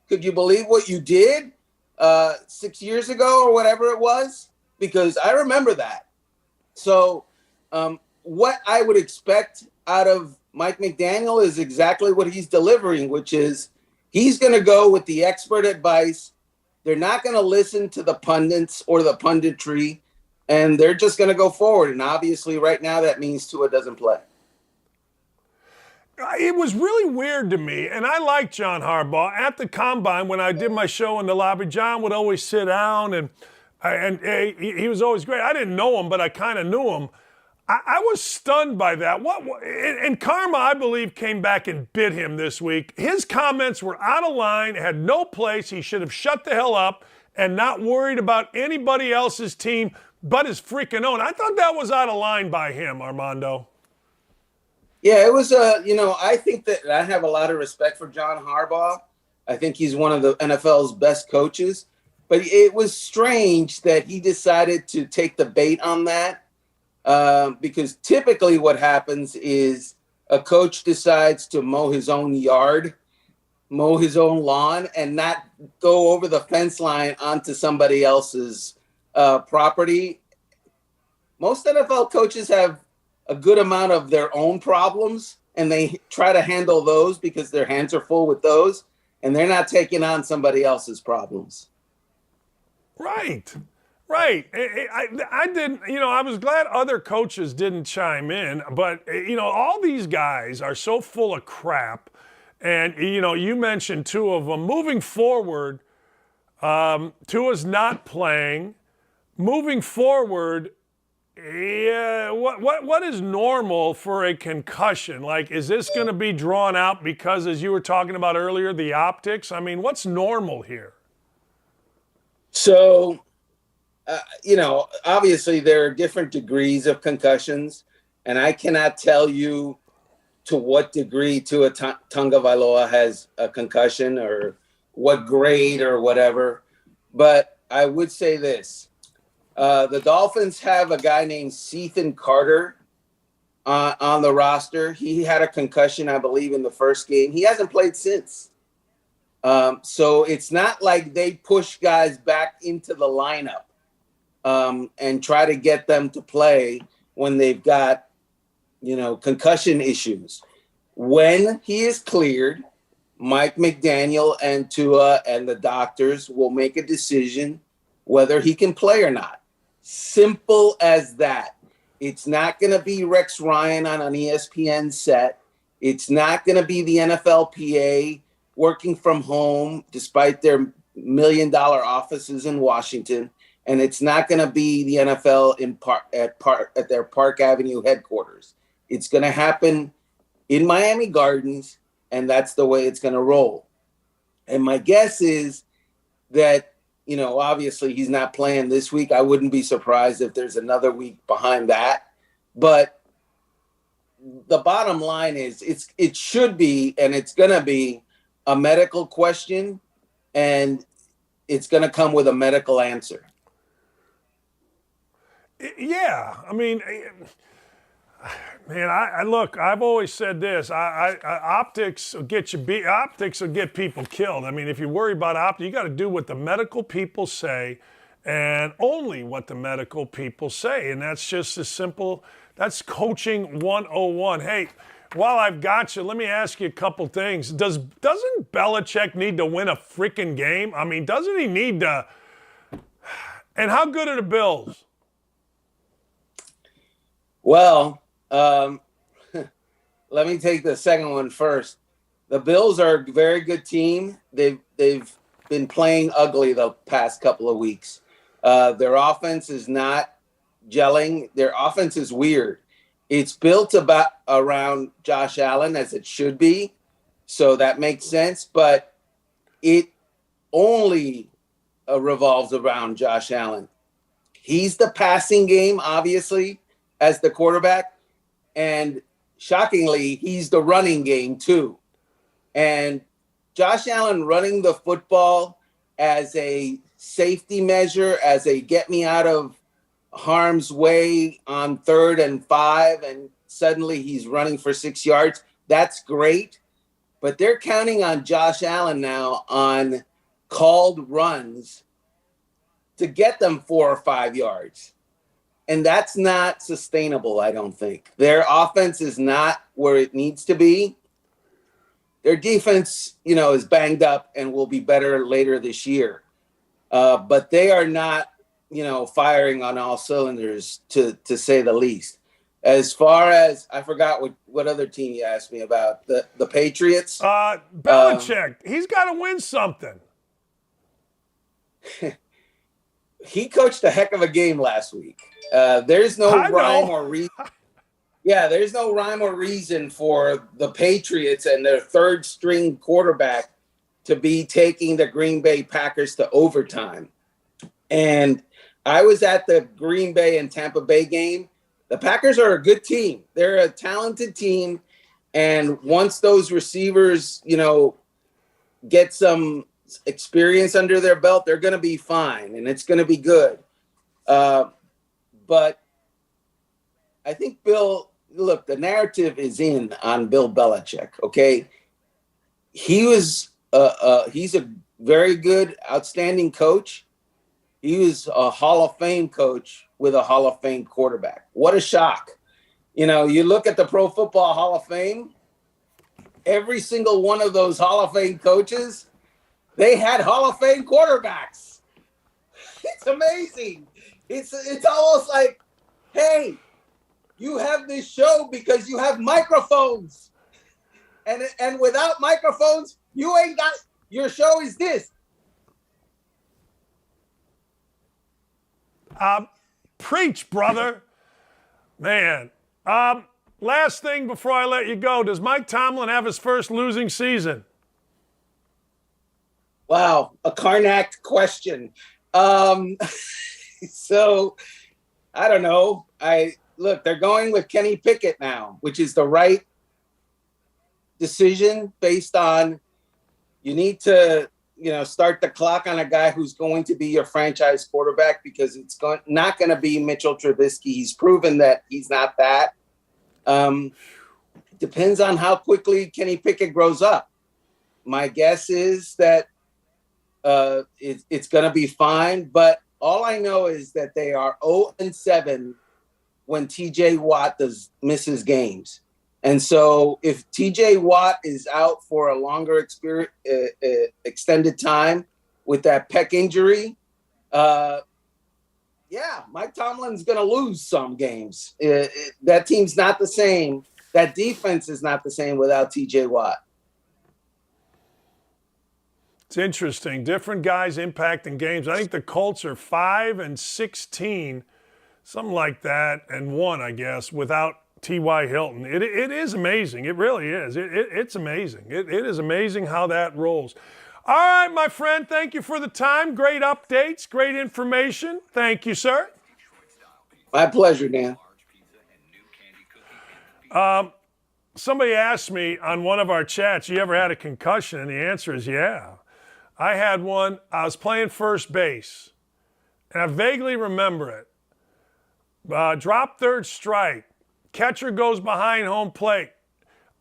could you believe what you did 6 years ago or whatever it was? Because I remember that. So what I would expect out of Mike McDaniel is exactly what he's delivering, which is he's going to go with the expert advice. They're not going to listen to the pundits or the punditry, and they're just going to go forward. And obviously right now that means Tua doesn't play. It was really weird to me, and I like John Harbaugh. At the Combine, when I did my show in the lobby, John would always sit down, and he was always great. I didn't know him, but I kind of knew him. I was stunned by that. And karma, I believe, came back and bit him this week. His comments were out of line, had no place. He should have shut the hell up and not worried about anybody else's team but his freaking own. I thought that was out of line by him, Armando. Yeah, it was, I think that I have a lot of respect for John Harbaugh. I think he's one of the NFL's best coaches. But it was strange that he decided to take the bait on that. Because typically what happens is a coach decides to mow his own yard, mow his own lawn, and not go over the fence line onto somebody else's property. Most NFL coaches have a good amount of their own problems, and they try to handle those because their hands are full with those, and they're not taking on somebody else's problems. Right. I didn't, I was glad other coaches didn't chime in, but, all these guys are so full of crap. And, you mentioned two of them. Moving forward, Tua's not playing. Moving forward, yeah, what is normal for a concussion? Like, is this going to be drawn out because, as you were talking about earlier, the optics? I mean, what's normal here? So, obviously there are different degrees of concussions, and I cannot tell you to what degree Tua Tagovailoa has a concussion or what grade or whatever. But I would say this. The Dolphins have a guy named Ethan Carter on the roster. He had a concussion, I believe, in the first game. He hasn't played since. So it's not like they push guys back into the lineup and try to get them to play when they've got, concussion issues. When he is cleared, Mike McDaniel and Tua and the doctors will make a decision whether he can play or not. Simple as that. It's not going to be Rex Ryan on an ESPN set. It's not going to be the NFLPA working from home despite their $1 million offices in Washington. And it's not going to be the NFL at their Park Avenue headquarters. It's going to happen in Miami Gardens, and that's the way it's going to roll. And my guess is that, obviously he's not playing this week. I wouldn't be surprised if there's another week behind that. But the bottom line is it should be, and it's going to be a medical question, and it's going to come with a medical answer. Yeah. I mean, man, I've always said this. Optics will get you optics will get people killed. I mean, if you worry about optics, you got to do what the medical people say and only what the medical people say. And that's just as simple. That's coaching 101. Hey, while I've got you, let me ask you a couple things. Doesn't Belichick need to win a freaking game? I mean, doesn't he need to? And how good are the Bills? Well, let me take the second one first. The Bills are a very good team. They've been playing ugly the past couple of weeks. Their offense is not gelling. Their offense is weird. It's built around Josh Allen, as it should be, so that makes sense. But it only revolves around Josh Allen. He's the passing game, obviously, as the quarterback. And shockingly, he's the running game too. And Josh Allen running the football as a safety measure, as a get me out of harm's way on 3rd and 5, and suddenly he's running for 6 yards. That's great. But they're counting on Josh Allen now on called runs to get them 4 or 5 yards. And that's not sustainable, I don't think. Their offense is not where it needs to be. Their defense, is banged up and will be better later this year. But they are not, firing on all cylinders, to say the least. As far as, I forgot what other team you asked me about. The Patriots? Belichick, he's got to win something. He coached a heck of a game last week. There's no rhyme or reason. Yeah, there's no rhyme or reason for the Patriots and their third string quarterback to be taking the Green Bay Packers to overtime. And I was at the Green Bay and Tampa Bay game. The Packers are a good team. They're a talented team. And once those receivers, get some experience under their belt, they're going to be fine, and it's going to be good. But I think the narrative is in on Bill Belichick, okay? He's a very good, outstanding coach. He was a Hall of Fame coach with a Hall of Fame quarterback. What a shock. You look at the Pro Football Hall of Fame, every single one of those Hall of Fame coaches, they had Hall of Fame quarterbacks. It's amazing. It's almost like, hey, you have this show because you have microphones. And without microphones, you ain't got, your show is this. Preach, brother. Man. Last thing before I let you go, does Mike Tomlin have his first losing season? Wow, a Karnak question. So I don't know. Look, they're going with Kenny Pickett now, which is the right decision based on you need to, start the clock on a guy who's going to be your franchise quarterback because it's not going to be Mitchell Trubisky. He's proven that he's not that. Depends on how quickly Kenny Pickett grows up. My guess is that it's going to be fine, but all I know is that they are 0-7 when TJ Watt misses games. And so if TJ Watt is out for a longer extended time with that pec injury, Mike Tomlin's going to lose some games. That team's not the same. That defense is not the same without TJ Watt. It's interesting. Different guys impacting games. I think the Colts are 5-16, something like that, and 1, I guess, without T.Y. Hilton. It is amazing. It really is. It's amazing. It is amazing how that rolls. All right, my friend, thank you for the time. Great updates, great information. Thank you, sir. My pleasure, Dan. Somebody asked me on one of our chats, you ever had a concussion? And the answer is yeah. I had one. I was playing first base, and I vaguely remember it. Drop third strike. Catcher goes behind home plate.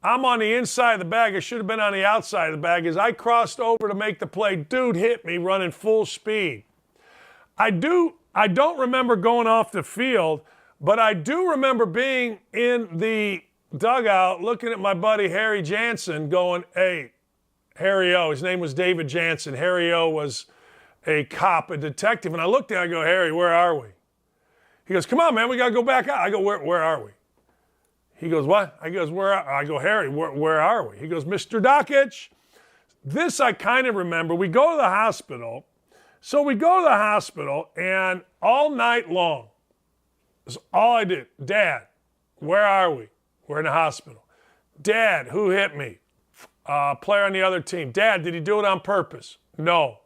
I'm on the inside of the bag. I should have been on the outside of the bag. As I crossed over to make the play, dude hit me running full speed. I don't remember going off the field, but I do remember being in the dugout looking at my buddy Harry Jansen going, hey, Harry O. His name was David Jansen. Harry O. was a cop, a detective. And I looked at him, I go, Harry, where are we? He goes, come on, man, we got to go back out. I go, where are we? He goes, what? I goes, I go, Harry, where are we? He goes, Mr. Dakich. This I kind of remember. We go to the hospital. So we go to the hospital, and all night long, that's all I did. Dad, where are we? We're in the hospital. Dad, who hit me? Player on the other team. Dad, did he do it on purpose? No.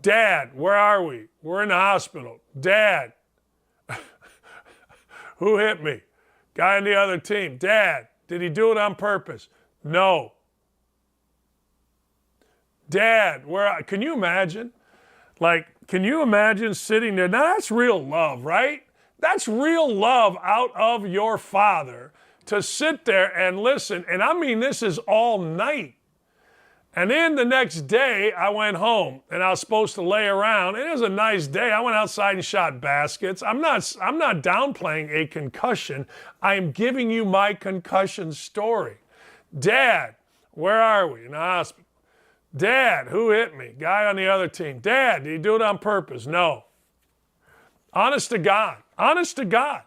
Dad, where are we? We're in the hospital. Dad, who hit me? Guy on the other team. Dad, did he do it on purpose? No. Dad, can you imagine? Can you imagine sitting there? Now that's real love, right? That's real love out of your father to sit there and listen. And I mean, this is all night. And then the next day, I went home, and I was supposed to lay around. It was a nice day. I went outside and shot baskets. I'm not downplaying a concussion. I am giving you my concussion story. Dad, where are we? In the hospital. Dad, who hit me? Guy on the other team. Dad, did he do it on purpose? No. Honest to God. Honest to God.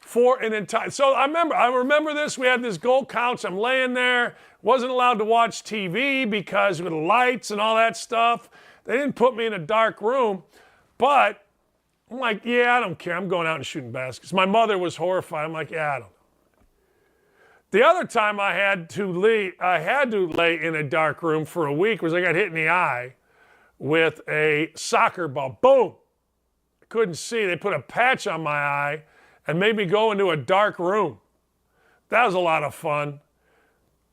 For an entire, so I remember this. We had this gold couch. I'm laying there. Wasn't allowed to watch TV because with the lights and all that stuff. They didn't put me in a dark room. But I'm like, yeah, I don't care. I'm going out and shooting baskets. My mother was horrified. I'm like, yeah, I don't know. The other time I had to lay in a dark room for a week was I got hit in the eye with a soccer ball. Boom. I couldn't see. They put a patch on my eye and made me go into a dark room. That was a lot of fun.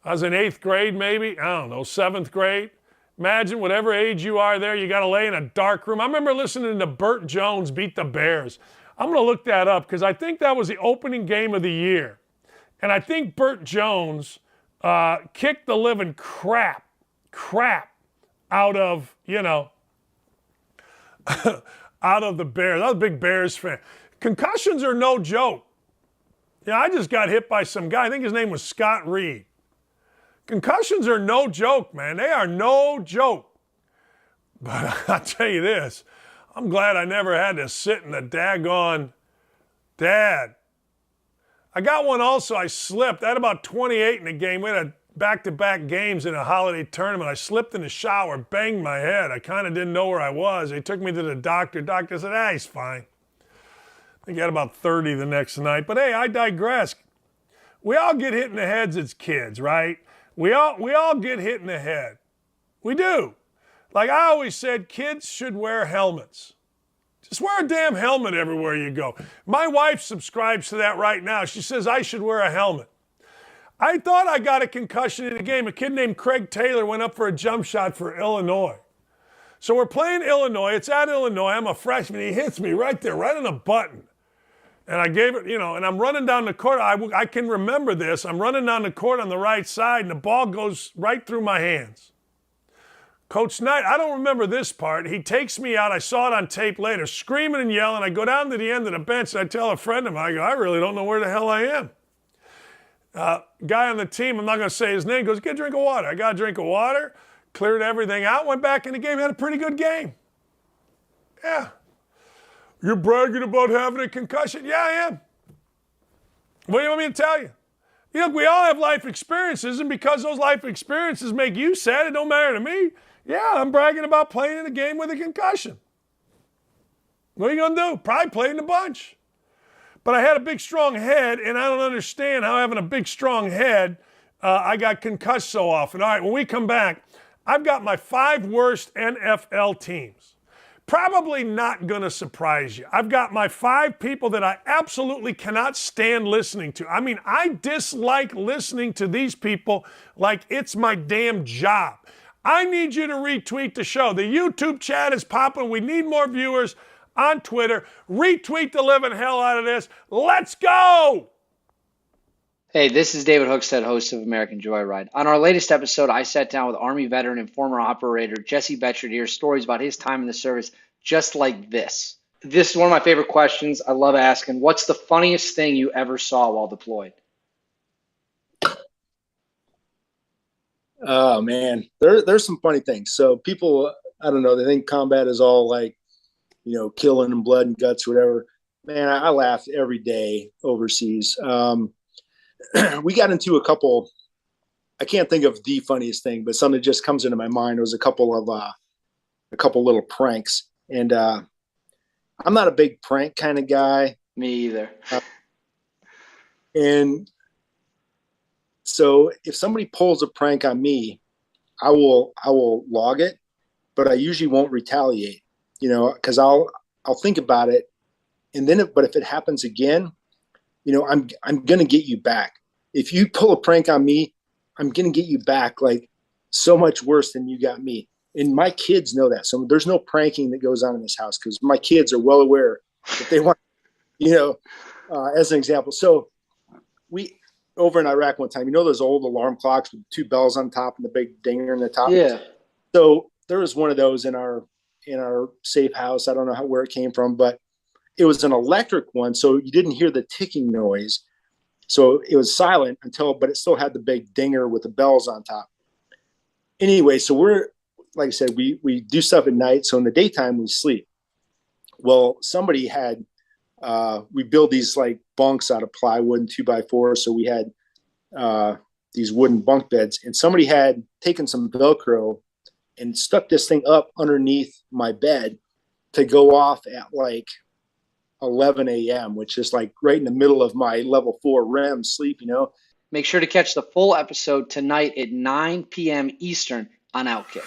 I was in 8th grade maybe, I don't know, 7th grade. Imagine whatever age you are there, you got to lay in a dark room. I remember listening to Burt Jones beat the Bears. I'm going to look that up because I think that was the opening game of the year. And I think Burt Jones kicked the living crap out of, out of the Bears. I was a big Bears fan. Concussions are no joke. I just got hit by some guy. I think his name was Scott Reed. Concussions are no joke, man. They are no joke. But I'll tell you this. I'm glad I never had to sit in the daggone Dad. I got one also. I slipped. I had about 28 in the game. We had back-to-back games in a holiday tournament. I slipped in the shower, banged my head. I kind of didn't know where I was. They took me to the doctor. Doctor said, he's fine. I got about 30 the next night. But hey, I digress. We all get hit in the heads as kids, right? We all get hit in the head. We do. Like I always said, kids should wear helmets. Just wear a damn helmet everywhere you go. My wife subscribes to that right now. She says I should wear a helmet. I thought I got a concussion in a game. A kid named Craig Taylor went up for a jump shot for Illinois. So we're playing Illinois. It's at Illinois. I'm a freshman. He hits me right there, right on the button. And I gave it, and I'm running down the court. I can remember this. I'm running down the court on the right side, and the ball goes right through my hands. Coach Knight, I don't remember this part. He takes me out. I saw it on tape later, screaming and yelling. I go down to the end of the bench, and I tell a friend of mine, I go, I really don't know where the hell I am. Guy on the team, I'm not going to say his name, goes, get a drink of water. I got a drink of water, cleared everything out, went back in the game, had a pretty good game. Yeah. You're bragging about having a concussion? Yeah, I am. What do you want me to tell you? Look, we all have life experiences, and because those life experiences make you sad, it don't matter to me. Yeah, I'm bragging about playing in a game with a concussion. What are you going to do? Probably play in a bunch. But I had a big, strong head, and I don't understand how having a big, strong head, I got concussed so often. All right, when we come back, I've got my 5 worst NFL teams. Probably not going to surprise you. I've got my 5 people that I absolutely cannot stand listening to. I mean, I dislike listening to these people like it's my damn job. I need you to retweet the show. The YouTube chat is popping. We need more viewers on Twitter. Retweet the living hell out of this. Let's go! Hey, this is David Hookstead, host of American Joyride. On our latest episode, I sat down with Army veteran and former operator Jesse Betcher to hear stories about his time in the service just like this. This is one of my favorite questions. I love asking, what's the funniest thing you ever saw while deployed? Oh, man, there's some funny things. So people, I don't know, they think combat is all like, killing and blood and guts, whatever. Man, I laughed every day overseas. We got into a couple, I can't think of the funniest thing, but something that just comes into my mind. It was a couple little pranks. And I'm not a big prank kind of guy. Me either. And so if somebody pulls a prank on me, I will log it, but I usually won't retaliate, because I'll think about it. And then, but if it happens again, I'm going to get you back. If you pull a prank on me, I'm going to get you back like so much worse than you got me. And my kids know that. So there's no pranking that goes on in this house because my kids are well aware that they want, as an example. So we, over in Iraq one time, those old alarm clocks with 2 bells on top and the big dinger in the top? Yeah. So there was one of those in our safe house. I don't know where it came from, but it was an electric one, so you didn't hear the ticking noise. So it was silent but it still had the big dinger with the bells on top. Anyway, so we're, like I said, we do stuff at night. So in the daytime, we sleep. Well, somebody had, we build these like bunks out of plywood and 2x4. So we had these wooden bunk beds, and somebody had taken some Velcro and stuck this thing up underneath my bed to go off at like 11 a.m., which is like right in the middle of my level 4 REM sleep, Make sure to catch the full episode tonight at 9 p.m. Eastern on Outkick.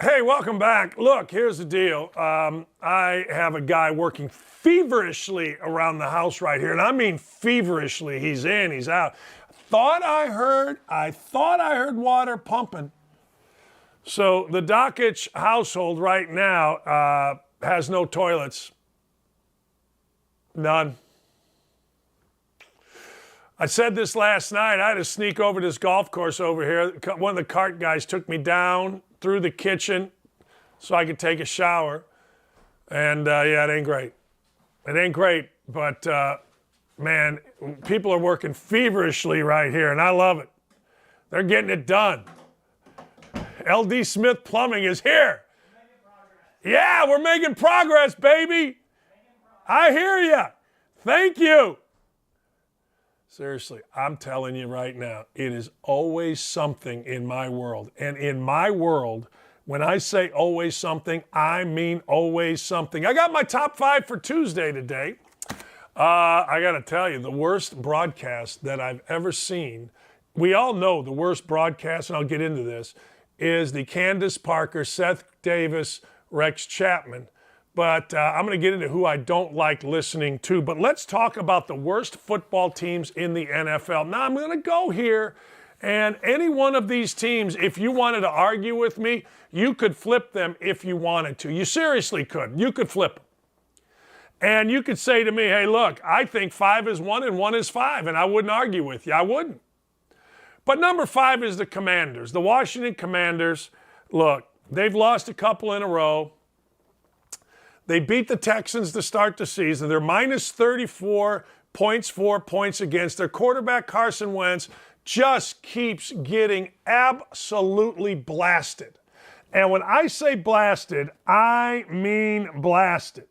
Hey, welcome back. Look, here's the deal. I have a guy working feverishly around the house right here, and I mean feverishly. He's in, he's out. I thought I heard water pumping. So the Dakich household right now has no toilets. None. I said this last night. I had to sneak over this golf course over here. One of the cart guys took me down through the kitchen so I could take a shower. And, yeah, it ain't great. It ain't great, but, man, people are working feverishly right here, and I love it. They're getting it done. LD Smith Plumbing is here. Yeah, we're making progress, baby. I hear you. Thank you. Seriously, I'm telling you right now, it is always something in my world. And in my world, when I say always something, I mean always something. I got my top 5 for Tuesday today. I got to tell you, the worst broadcast that I've ever seen, we all know the worst broadcast, and I'll get into this, is the Candace Parker, Seth Davis, Rex Chapman. But I'm going to get into who I don't like listening to. But let's talk about the worst football teams in the NFL. Now, I'm going to go here, and any one of these teams, if you wanted to argue with me, you could flip them if you wanted to. You seriously could. You could flip them. And you could say to me, hey, look, I think 5 is 1 and 1 is 5, and I wouldn't argue with you. I wouldn't. But number 5 is the Commanders. The Washington Commanders, look, they've lost a couple in a row. They beat the Texans to start the season. They're minus 34 points, 4 points against. Their quarterback, Carson Wentz, just keeps getting absolutely blasted. And when I say blasted, I mean blasted.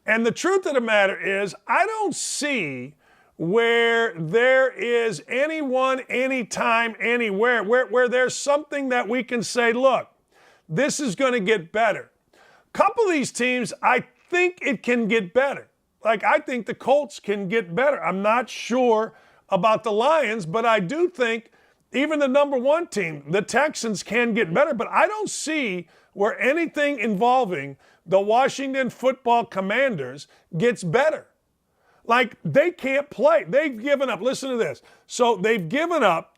And the truth of the matter is, I don't see where there is anyone, anytime, anywhere, where there's something that we can say, look, this is going to get better. A couple of these teams, I think it can get better. Like, I think the Colts can get better. I'm not sure about the Lions, but I do think even the number 1 team, the Texans, can get better. But I don't see where anything involving the Washington Football Commanders gets better. Like, they can't play. They've given up. Listen to this. So they've given up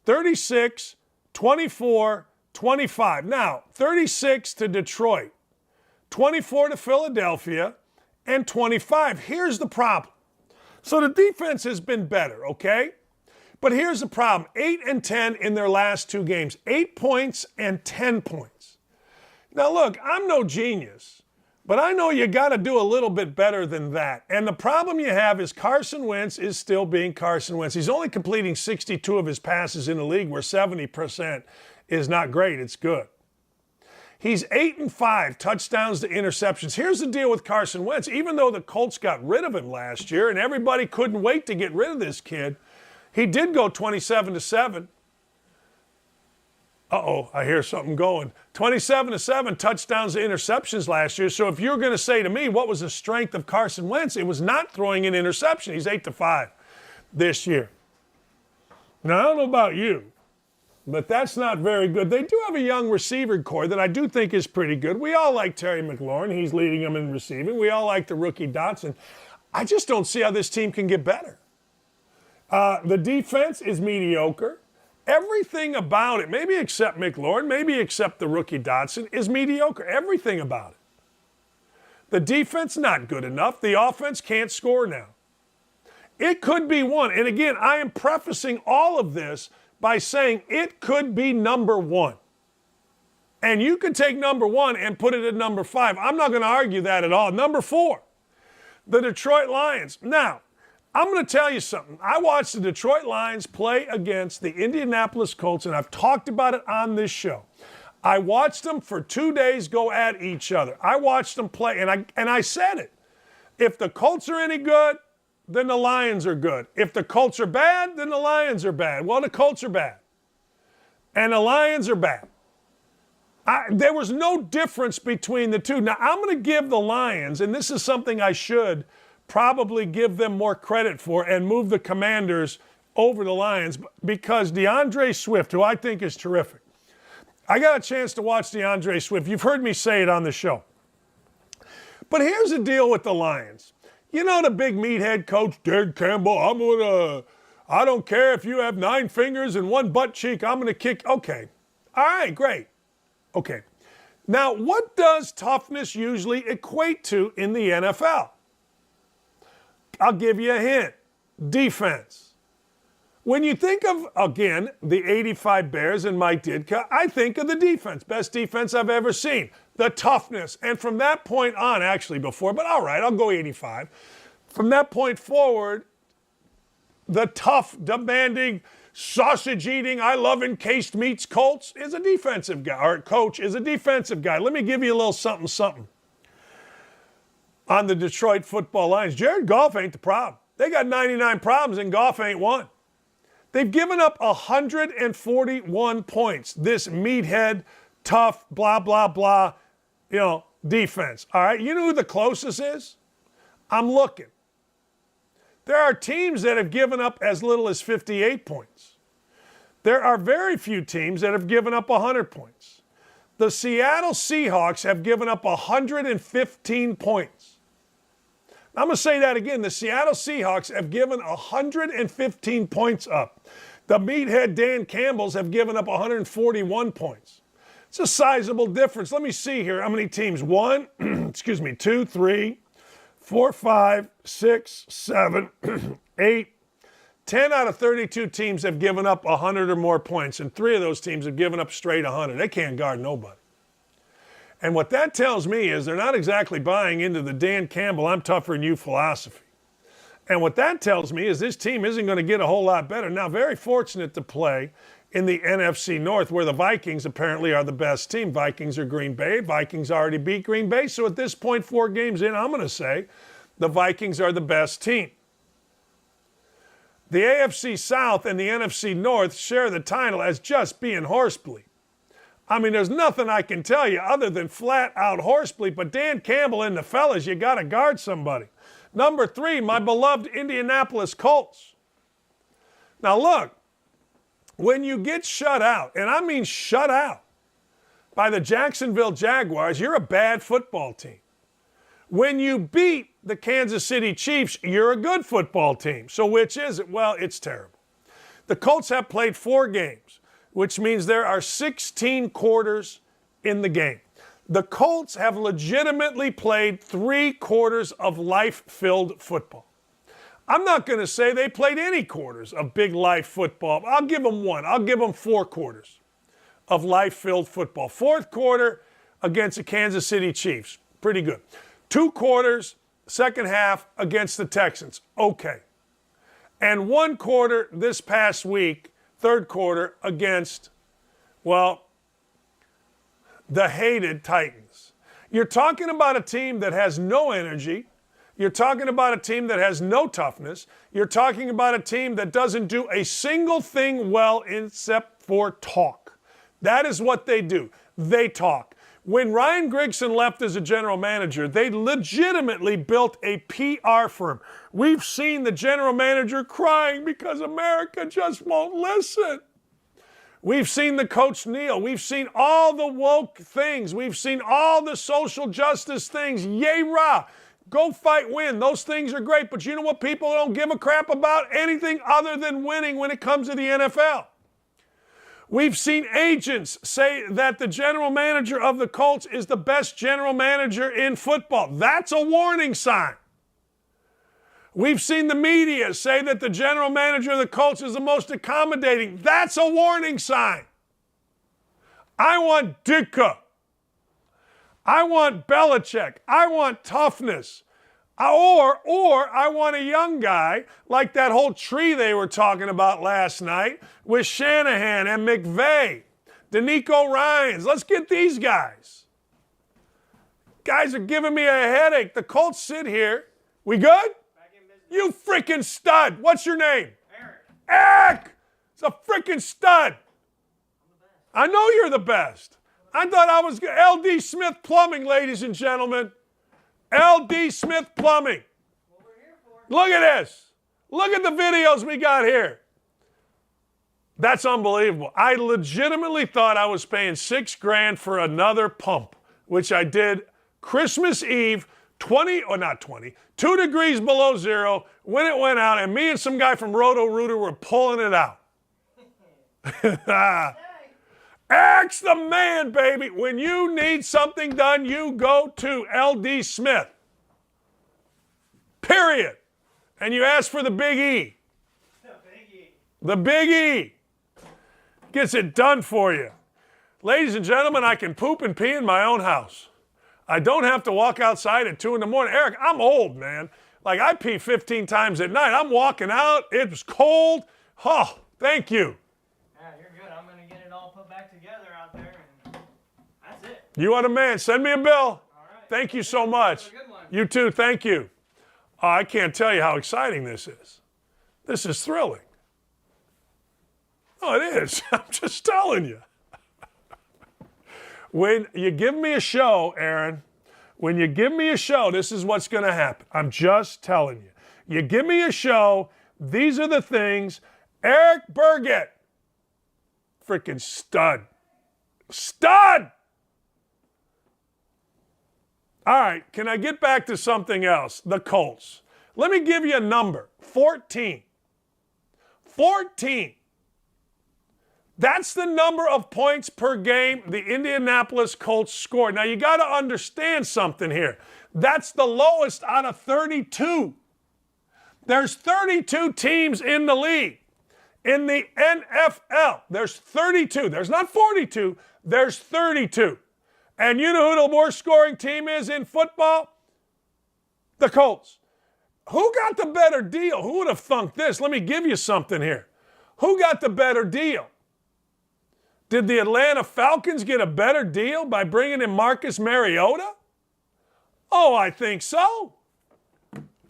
36, 24, 25. Now, 36 to Detroit, 24 to Philadelphia, and 25. Here's the problem. So the defense has been better, okay? But here's the problem. 8 and 10 in their last 2 games. 8 points and 10 points. Now, look, I'm no genius, but I know you got to do a little bit better than that. And the problem you have is Carson Wentz is still being Carson Wentz. He's only completing 62 of his passes in the league, where 70% is not great. It's good. He's 8 and 5 touchdowns to interceptions. Here's the deal with Carson Wentz. Even though the Colts got rid of him last year and everybody couldn't wait to get rid of this kid, he did go 27-7. Uh-oh, I hear something going. 27-7 touchdowns to interceptions last year. So if you're going to say to me, what was the strength of Carson Wentz? It was not throwing an interception. He's 8-5 this year. Now, I don't know about you, but that's not very good. They do have a young receiver core that I do think is pretty good. We all like Terry McLaurin. He's leading them in receiving. We all like the rookie Dotson. I just don't see how this team can get better. The defense is mediocre. Everything about it, maybe except McLaurin, maybe except the rookie Dotson, is mediocre. Everything about it. The defense, not good enough. The offense can't score now. It could be one. And again, I am prefacing all of this by saying it could be number 1. And you could take number 1 and put it at number 5. I'm not going to argue that at all. Number 4, the Detroit Lions. Now, I'm going to tell you something. I watched the Detroit Lions play against the Indianapolis Colts, and I've talked about it on this show. I watched them for 2 days go at each other. I watched them play, and I said it. If the Colts are any good, then the Lions are good. If the Colts are bad, then the Lions are bad. Well, the Colts are bad, and the Lions are bad. There was no difference between the two. Now, I'm going to give the Lions, and this is something I should probably give them more credit for and move the Commanders over the Lions, because DeAndre Swift, who I think is terrific. I got a chance to watch DeAndre Swift. You've heard me say it on the show. But here's the deal with the Lions. You know the big meathead coach, Dan Campbell, I don't care if you have 9 fingers and 1 butt cheek, I'm going to kick. Okay. All right, great. Okay. Now, what does toughness usually equate to in the NFL? I'll give you a hint. Defense. When you think of, again, the 85 Bears and Mike Ditka, I think of the defense. Best defense I've ever seen. The toughness. And from that point on, actually before, but all right, I'll go 85. From that point forward, the tough, demanding, sausage-eating, I love encased meats Colts is a defensive guy, or coach is a defensive guy. Let me give you a little something. On the Detroit football Lions, Jared Goff ain't the problem. They got 99 problems and Goff ain't one. They've given up 141 points. This meathead, tough, blah, blah, blah, defense. All right, you know who the closest is? I'm looking. There are teams that have given up as little as 58 points. There are very few teams that have given up 100 points. The Seattle Seahawks have given up 115 points. I'm going to say that again. The Seattle Seahawks have given 115 points up. The meathead Dan Campbells have given up 141 points. It's a sizable difference. Let me see here. How many teams? 2, 3, 4, 5, 6, 7, 8, 10 out of 32 teams have given up 100 or more points, and 3 of those teams have given up straight 100. They can't guard nobody. And what that tells me is they're not exactly buying into the Dan Campbell, I'm tougher than you philosophy. And what that tells me is this team isn't going to get a whole lot better. Now, very fortunate to play in the NFC North, where the Vikings apparently are the best team. Vikings are Green Bay. Vikings already beat Green Bay. So at this point, 4 games in, I'm going to say the Vikings are the best team. The AFC South and the NFC North share the title as just being horsebleed. I mean, there's nothing I can tell you other than flat out horsebleed. But Dan Campbell and the fellas, you got to guard somebody. Number 3, my beloved Indianapolis Colts. Now look, when you get shut out, and I mean shut out, by the Jacksonville Jaguars, you're a bad football team. When you beat the Kansas City Chiefs, you're a good football team. So which is it? Well, it's terrible. The Colts have played 4 games, which means there are 16 quarters in the game. The Colts have legitimately played 3 quarters of life-filled football. I'm not going to say they played any quarters of big life football. I'll give them 1. I'll give them 4 quarters of life-filled football. 4th quarter against the Kansas City Chiefs. Pretty good. 2 quarters, second half against the Texans. Okay. And 1 quarter this past week, 3rd quarter against, well, the hated Titans. You're talking about a team that has no energy. You're talking about a team that has no toughness. You're talking about a team that doesn't do a single thing well except for talk. That is what they do. They talk. When Ryan Grigson left as a general manager, they legitimately built a PR firm. We've seen the general manager crying because America just won't listen. We've seen the coach kneel. We've seen all the woke things. We've seen all the social justice things. Yay, rah. Go fight, win. Those things are great. But you know what people don't give a crap about? Anything other than winning when it comes to the NFL. We've seen agents say that the general manager of the Colts is the best general manager in football. That's a warning sign. We've seen the media say that the general manager of the Colts is the most accommodating. That's a warning sign. I want Ditka. I want Belichick. I want toughness. Or I want a young guy like that whole tree they were talking about last night with Shanahan and McVay, DeNico Ryans. Let's get these guys. Guys are giving me a headache. The Colts sit here. We good? You freaking stud. What's your name? Eric. It's a freaking stud. I know you're the best. I thought I was LD Smith Plumbing, ladies and gentlemen. LD Smith Plumbing. Look at this. Look at the videos we got here. That's unbelievable. I legitimately thought I was paying $6,000 for another pump, which I did Christmas Eve, 2 degrees below zero when it went out, and me and some guy from Roto-Rooter were pulling it out. Eric's the man, baby. When you need something done, you go to LD Smith. Period. And you ask for the Big E. The Big E. Gets it done for you. Ladies and gentlemen, I can poop and pee in my own house. I don't have to walk outside at 2 in the morning. Eric, I'm old, man. Like, I pee 15 times at night. I'm walking out. It was cold. Oh, thank you. Yeah, you're good. I'm going to get it all put back together out there, and that's it. You are the man. Send me a bill. All right. Thank you so much. Have a good one. You too. Thank you. I can't tell you how exciting this is. This is thrilling. Oh, it is. I'm just telling you. When you give me a show, Aaron, when you give me a show, this is what's going to happen. I'm just telling you. You give me a show, these are the things. Eric Burgett, freaking stud. Stud! All right, can I get back to something else? The Colts. Let me give you a number. 14. 14. That's the number of points per game the Indianapolis Colts scored. Now, you got to understand something here. That's the lowest out of 32. There's 32 teams in the league. In the NFL, there's 32. There's not 42. There's 32. And you know who the worst scoring team is in football? The Colts. Who got the better deal? Who would have thunk this? Let me give you something here. Who got the better deal? Did the Atlanta Falcons get a better deal by bringing in Marcus Mariota? Oh, I think so.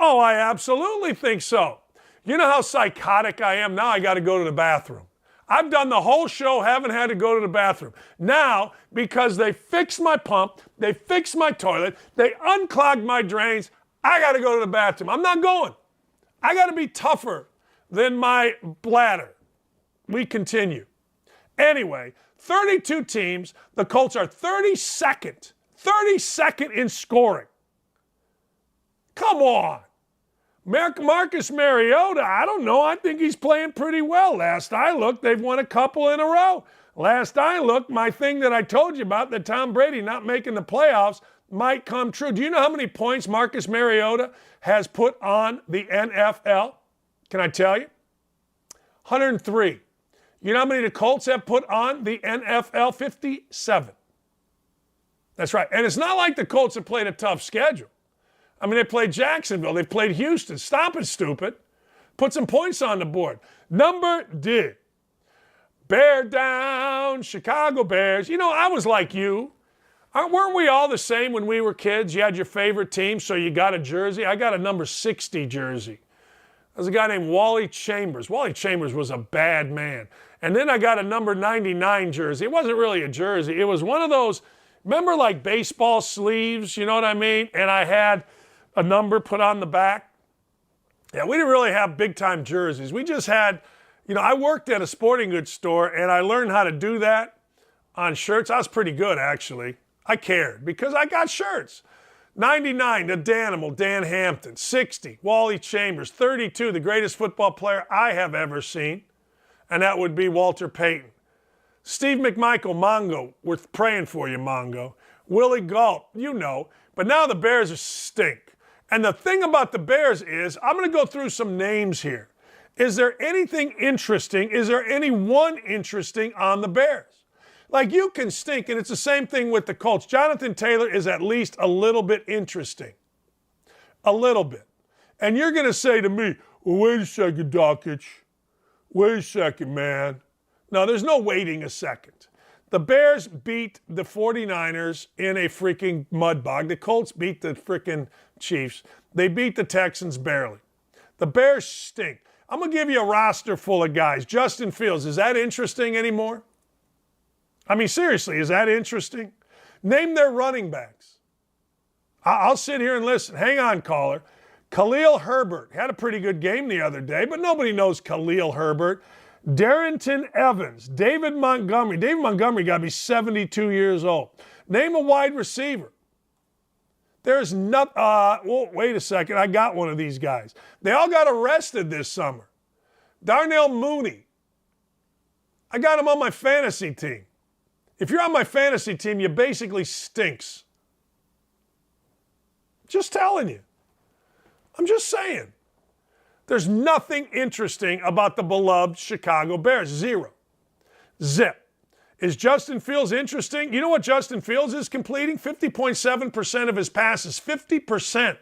Oh, I absolutely think so. You know how psychotic I am? Now I got to go to the bathroom. I've done the whole show, haven't had to go to the bathroom. Now, because they fixed my pump, they fixed my toilet, they unclogged my drains, I got to go to the bathroom. I'm not going. I got to be tougher than my bladder. We continue. Anyway, 32 teams. The Colts are 32nd. 32nd in scoring. Come on. Marcus Mariota, I don't know. I think he's playing pretty well. Last I looked, they've won a couple in a row. Last I looked, my thing that I told you about, that Tom Brady not making the playoffs, might come true. Do you know how many points Marcus Mariota has put on the NFL? Can I tell you? 103. You know how many the Colts have put on the NFL? 57. That's right. And it's not like the Colts have played a tough schedule. I mean, they played Jacksonville. They played Houston. Stop it, stupid. Put some points on the board. Number D. Bear down, Chicago Bears. You know, I was like you. Weren't we all the same when we were kids? You had your favorite team, so you got a jersey. I got a number 60 jersey. There's a guy named Wally Chambers. Wally Chambers was a bad man. And then I got a number 99 jersey. It wasn't really a jersey. It was one of those, remember like baseball sleeves, you know what I mean? And I had a number put on the back. Yeah, we didn't really have big-time jerseys. We just had, you know, I worked at a sporting goods store, and I learned how to do that on shirts. I was pretty good, actually. I cared because I got shirts. 99, the Danimal, Dan Hampton. 60, Wally Chambers. 32, the greatest football player I have ever seen, and that would be Walter Payton. Steve McMichael, Mongo. We're praying for you, Mongo. Willie Galt, you know. But now the Bears are stink. And the thing about the Bears is, I'm going to go through some names here. Is there anything interesting? Is there anyone interesting on the Bears? Like, you can stink, and it's the same thing with the Colts. Jonathan Taylor is at least a little bit interesting. A little bit. And you're going to say to me, well, wait a second, Dakich. Wait a second, man. No, there's no waiting a second. The Bears beat the 49ers in a freaking mud bog. The Colts beat the freaking Chiefs. They beat the Texans barely. The Bears stink. I'm going to give you a roster full of guys. Justin Fields, is that interesting anymore? I mean, seriously, is that interesting? Name their running backs. I'll sit here and listen. Hang on, caller. Khalil Herbert had a pretty good game the other day, but nobody knows Khalil Herbert. Darrington Evans, David Montgomery. David Montgomery got to be 72 years old. Name a wide receiver. There's not, well, wait a second. I got one of these guys. They all got arrested this summer. Darnell Mooney. I got him on my fantasy team. If you're on my fantasy team, you basically stinks. Just telling you. I'm just saying. There's nothing interesting about the beloved Chicago Bears. Zero. Zip. Is Justin Fields interesting? You know what Justin Fields is completing? 50.7% of his passes. 50%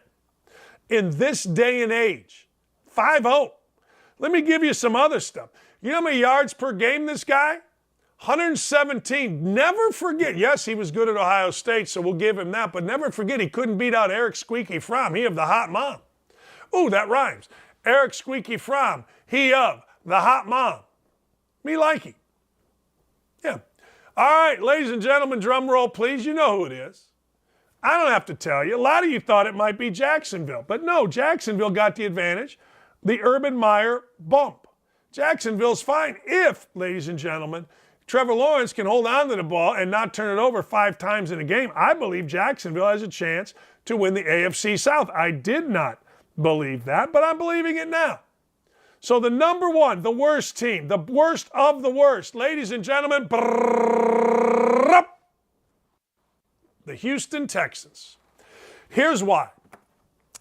in this day and age. 5-0. Let me give you some other stuff. You know how many yards per game this guy? 117. Never forget. Yes, he was good at Ohio State, so we'll give him that. But never forget he couldn't beat out Eric Squeaky Fromm. He of the hot mom. Ooh, that rhymes. Eric Squeaky Fromm. He of the hot mom. Me likey. Yeah. All right, ladies and gentlemen, drum roll, please. You know who it is. I don't have to tell you. A lot of you thought it might be Jacksonville. But no, Jacksonville got the advantage. The Urban Meyer bump. Jacksonville's fine if, ladies and gentlemen, Trevor Lawrence can hold on to the ball and not turn it over 5 times in a game. I believe Jacksonville has a chance to win the AFC South. I did not believe that, but I'm believing it now. So the number one, the worst team, the worst of the worst, ladies and gentlemen, the Houston Texans. Here's why.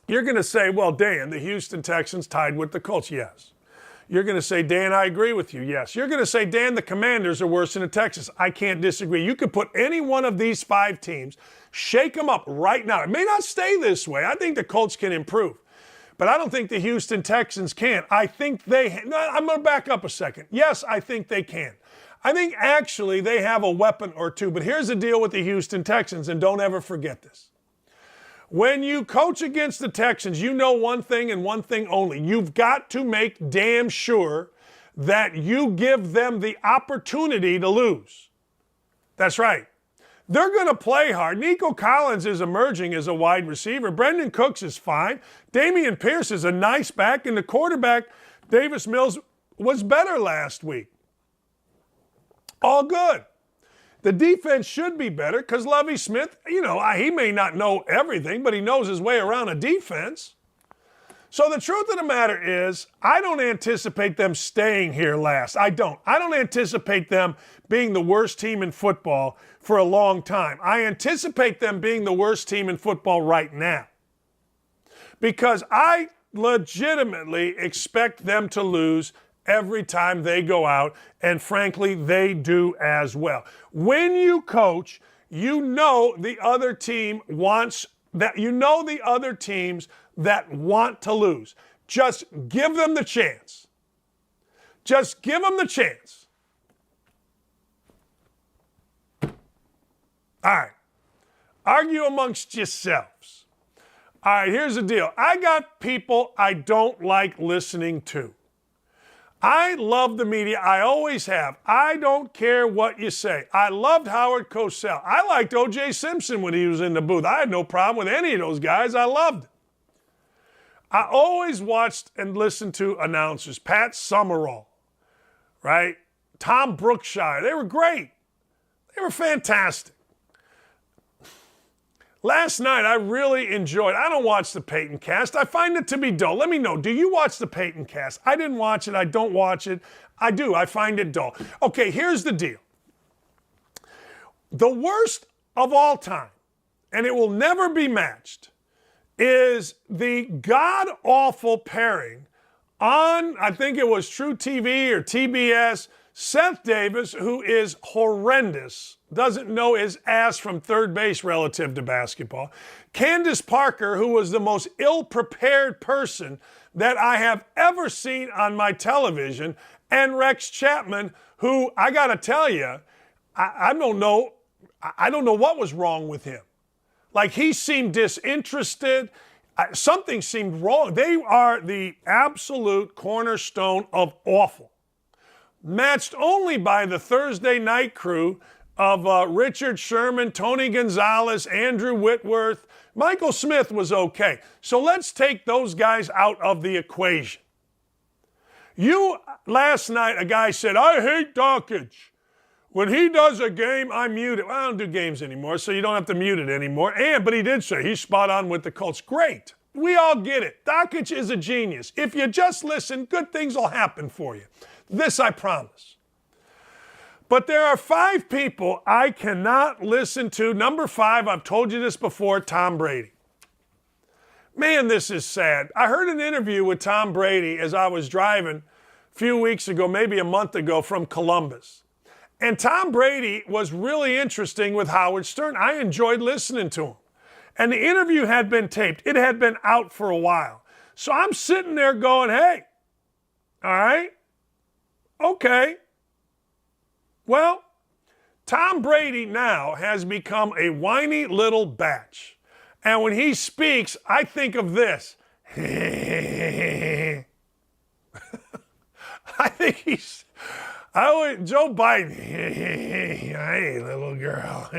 You're going to say, well, Dan, the Houston Texans tied with the Colts. Yes. You're going to say, Dan, I agree with you. Yes. You're going to say, Dan, the Commanders are worse than the Texans. I can't disagree. You could put any one of these 5 teams, shake them up right now. It may not stay this way. I think the Colts can improve. But I don't think the Houston Texans can. I think I'm going to back up a second. Yes, I think they can. I think actually they have a weapon or two. But here's the deal with the Houston Texans, and don't ever forget this. When you coach against the Texans, you know one thing and one thing only. You've got to make damn sure that you give them the opportunity to lose. That's right. They're going to play hard. Nico Collins is emerging as a wide receiver. Brendan Cooks is fine. Damian Pierce is a nice back. And the quarterback, Davis Mills, was better last week. All good. The defense should be better because Lovie Smith, he may not know everything, but he knows his way around a defense. So the truth of the matter is, I don't anticipate them staying here last. I don't anticipate them being the worst team in football for a long time. I anticipate them being the worst team in football right now. Because I legitimately expect them to lose every time they go out, and frankly, they do as well. When you coach, you know the other team wants that. You know the other teams that want to lose. Just give them the chance. Just give them the chance. All right. Argue amongst yourselves. All right, here's the deal. I got people I don't like listening to. I love the media. I always have. I don't care what you say. I loved Howard Cosell. I liked O.J. Simpson when he was in the booth. I had no problem with any of those guys. I loved it. I always watched and listened to announcers. Pat Summerall, right? Tom Brookshire. They were great. They were fantastic. Last night, I really enjoyed. I don't watch the Peyton cast. I find it to be dull. Let me know. Do you watch the Peyton cast? I didn't watch it. I don't watch it. I do. I find it dull. Okay, here's the deal. The worst of all time, and it will never be matched, is the god-awful pairing on, I think it was True TV or TBS, Seth Davis, who is horrendous, doesn't know his ass from third base relative to basketball. Candace Parker, who was the most ill-prepared person that I have ever seen on my television, and Rex Chapman, who, I got to tell you, I don't know what was wrong with him. Like, he seemed disinterested. Something seemed wrong. They are the absolute cornerstone of awful. Matched only by the Thursday night crew of Richard Sherman, Tony Gonzalez, Andrew Whitworth. Michael Smith was okay. So let's take those guys out of the equation. Last night, a guy said, I hate Dakich. When he does a game, I mute it. Well, I don't do games anymore, so you don't have to mute it anymore. But he did say he's spot on with the Colts. Great. We all get it. Dakich is a genius. If you just listen, good things will happen for you. This I promise. But there are 5 people I cannot listen to. Number 5, I've told you this before, Tom Brady. Man, this is sad. I heard an interview with Tom Brady as I was driving a few weeks ago, maybe a month ago, from Columbus. And Tom Brady was really interesting with Howard Stern. I enjoyed listening to him. And the interview had been taped. It had been out for a while. So I'm sitting there going, hey, all right, okay. Well, Tom Brady now has become a whiny little batch. And when he speaks, I think of this. I think Joe Biden. Hey, little girl.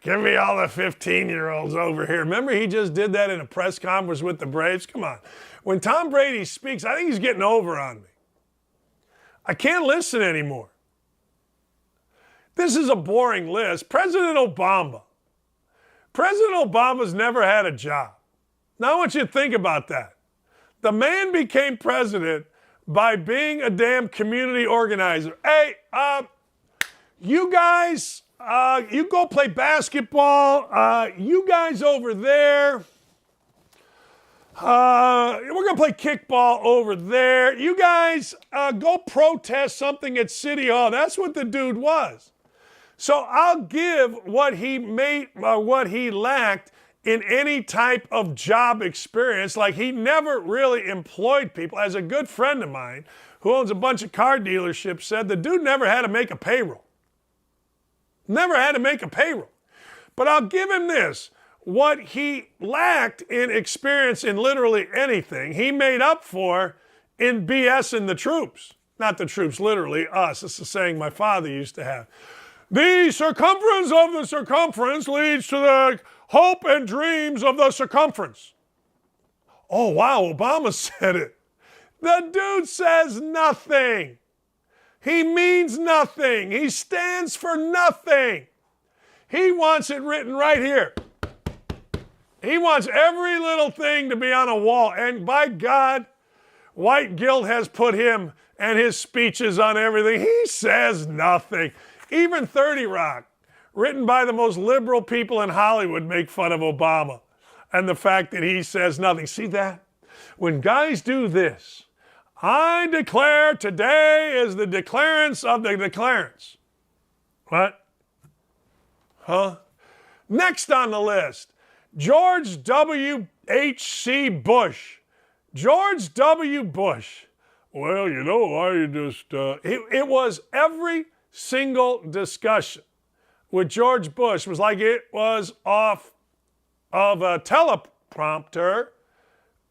Give me all the 15-year-olds over here. Remember he just did that in a press conference with the Braves? Come on. When Tom Brady speaks, I think he's getting over on me. I can't listen anymore. This is a boring list. President Obama's never had a job. Now I want you to think about that. The man became president by being a damn community organizer. Hey, you guys, you go play basketball. You guys over there, we're going to play kickball over there. You guys go protest something at City Hall. That's what the dude was. So I'll give what he lacked in any type of job experience. Like, he never really employed people. As a good friend of mine who owns a bunch of car dealerships said, the dude never had to make a payroll. Never had to make a payroll. But I'll give him this. What he lacked in experience in literally anything, he made up for in BSing the troops. Not the troops, literally, us. This is a saying my father used to have. The circumference of the circumference leads to the hope and dreams of the circumference. Oh, wow, Obama said it. The dude says nothing. He means nothing. He stands for nothing. He wants it written right here. He wants every little thing to be on a wall. And by God, white guilt has put him and his speeches on everything. He says nothing. Even 30 Rock, written by the most liberal people in Hollywood, make fun of Obama and the fact that he says nothing. See that? When guys do this, I declare today is the declarance of the declarants. What? Huh? Next on the list, George W.H.C. Bush. George W. Bush. Well, you know, I just... It was every single discussion with George Bush was like it was off of a teleprompter,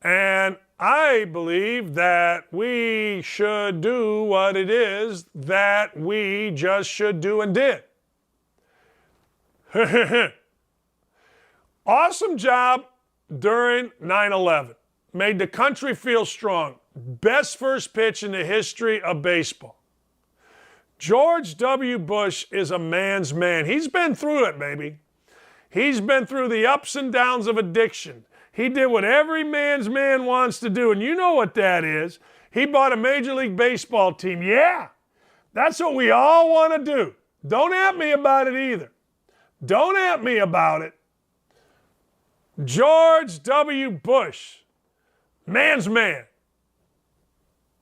and I believe that we should do what it is that we just should do and did. Awesome job during 9/11. Made the country feel strong. Best first pitch in the history of baseball. George W. Bush is a man's man. He's been through it, baby. He's been through the ups and downs of addiction. He did what every man's man wants to do, and you know what that is. He bought a Major League Baseball team. Yeah, that's what we all want to do. Don't at me about it either. Don't at me about it. George W. Bush, man's man.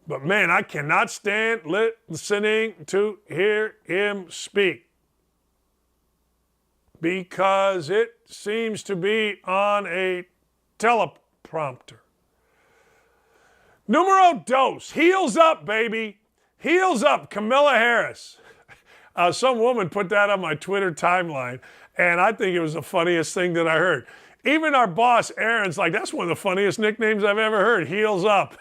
But man, I cannot stand listening to hear him speak because it seems to be on a teleprompter. Numero dos. Heels up, baby. Heels up. Camilla Harris. Some woman put that on my Twitter timeline, and I think it was the funniest thing that I heard. Even our boss, Aaron's like, that's one of the funniest nicknames I've ever heard. Heels up.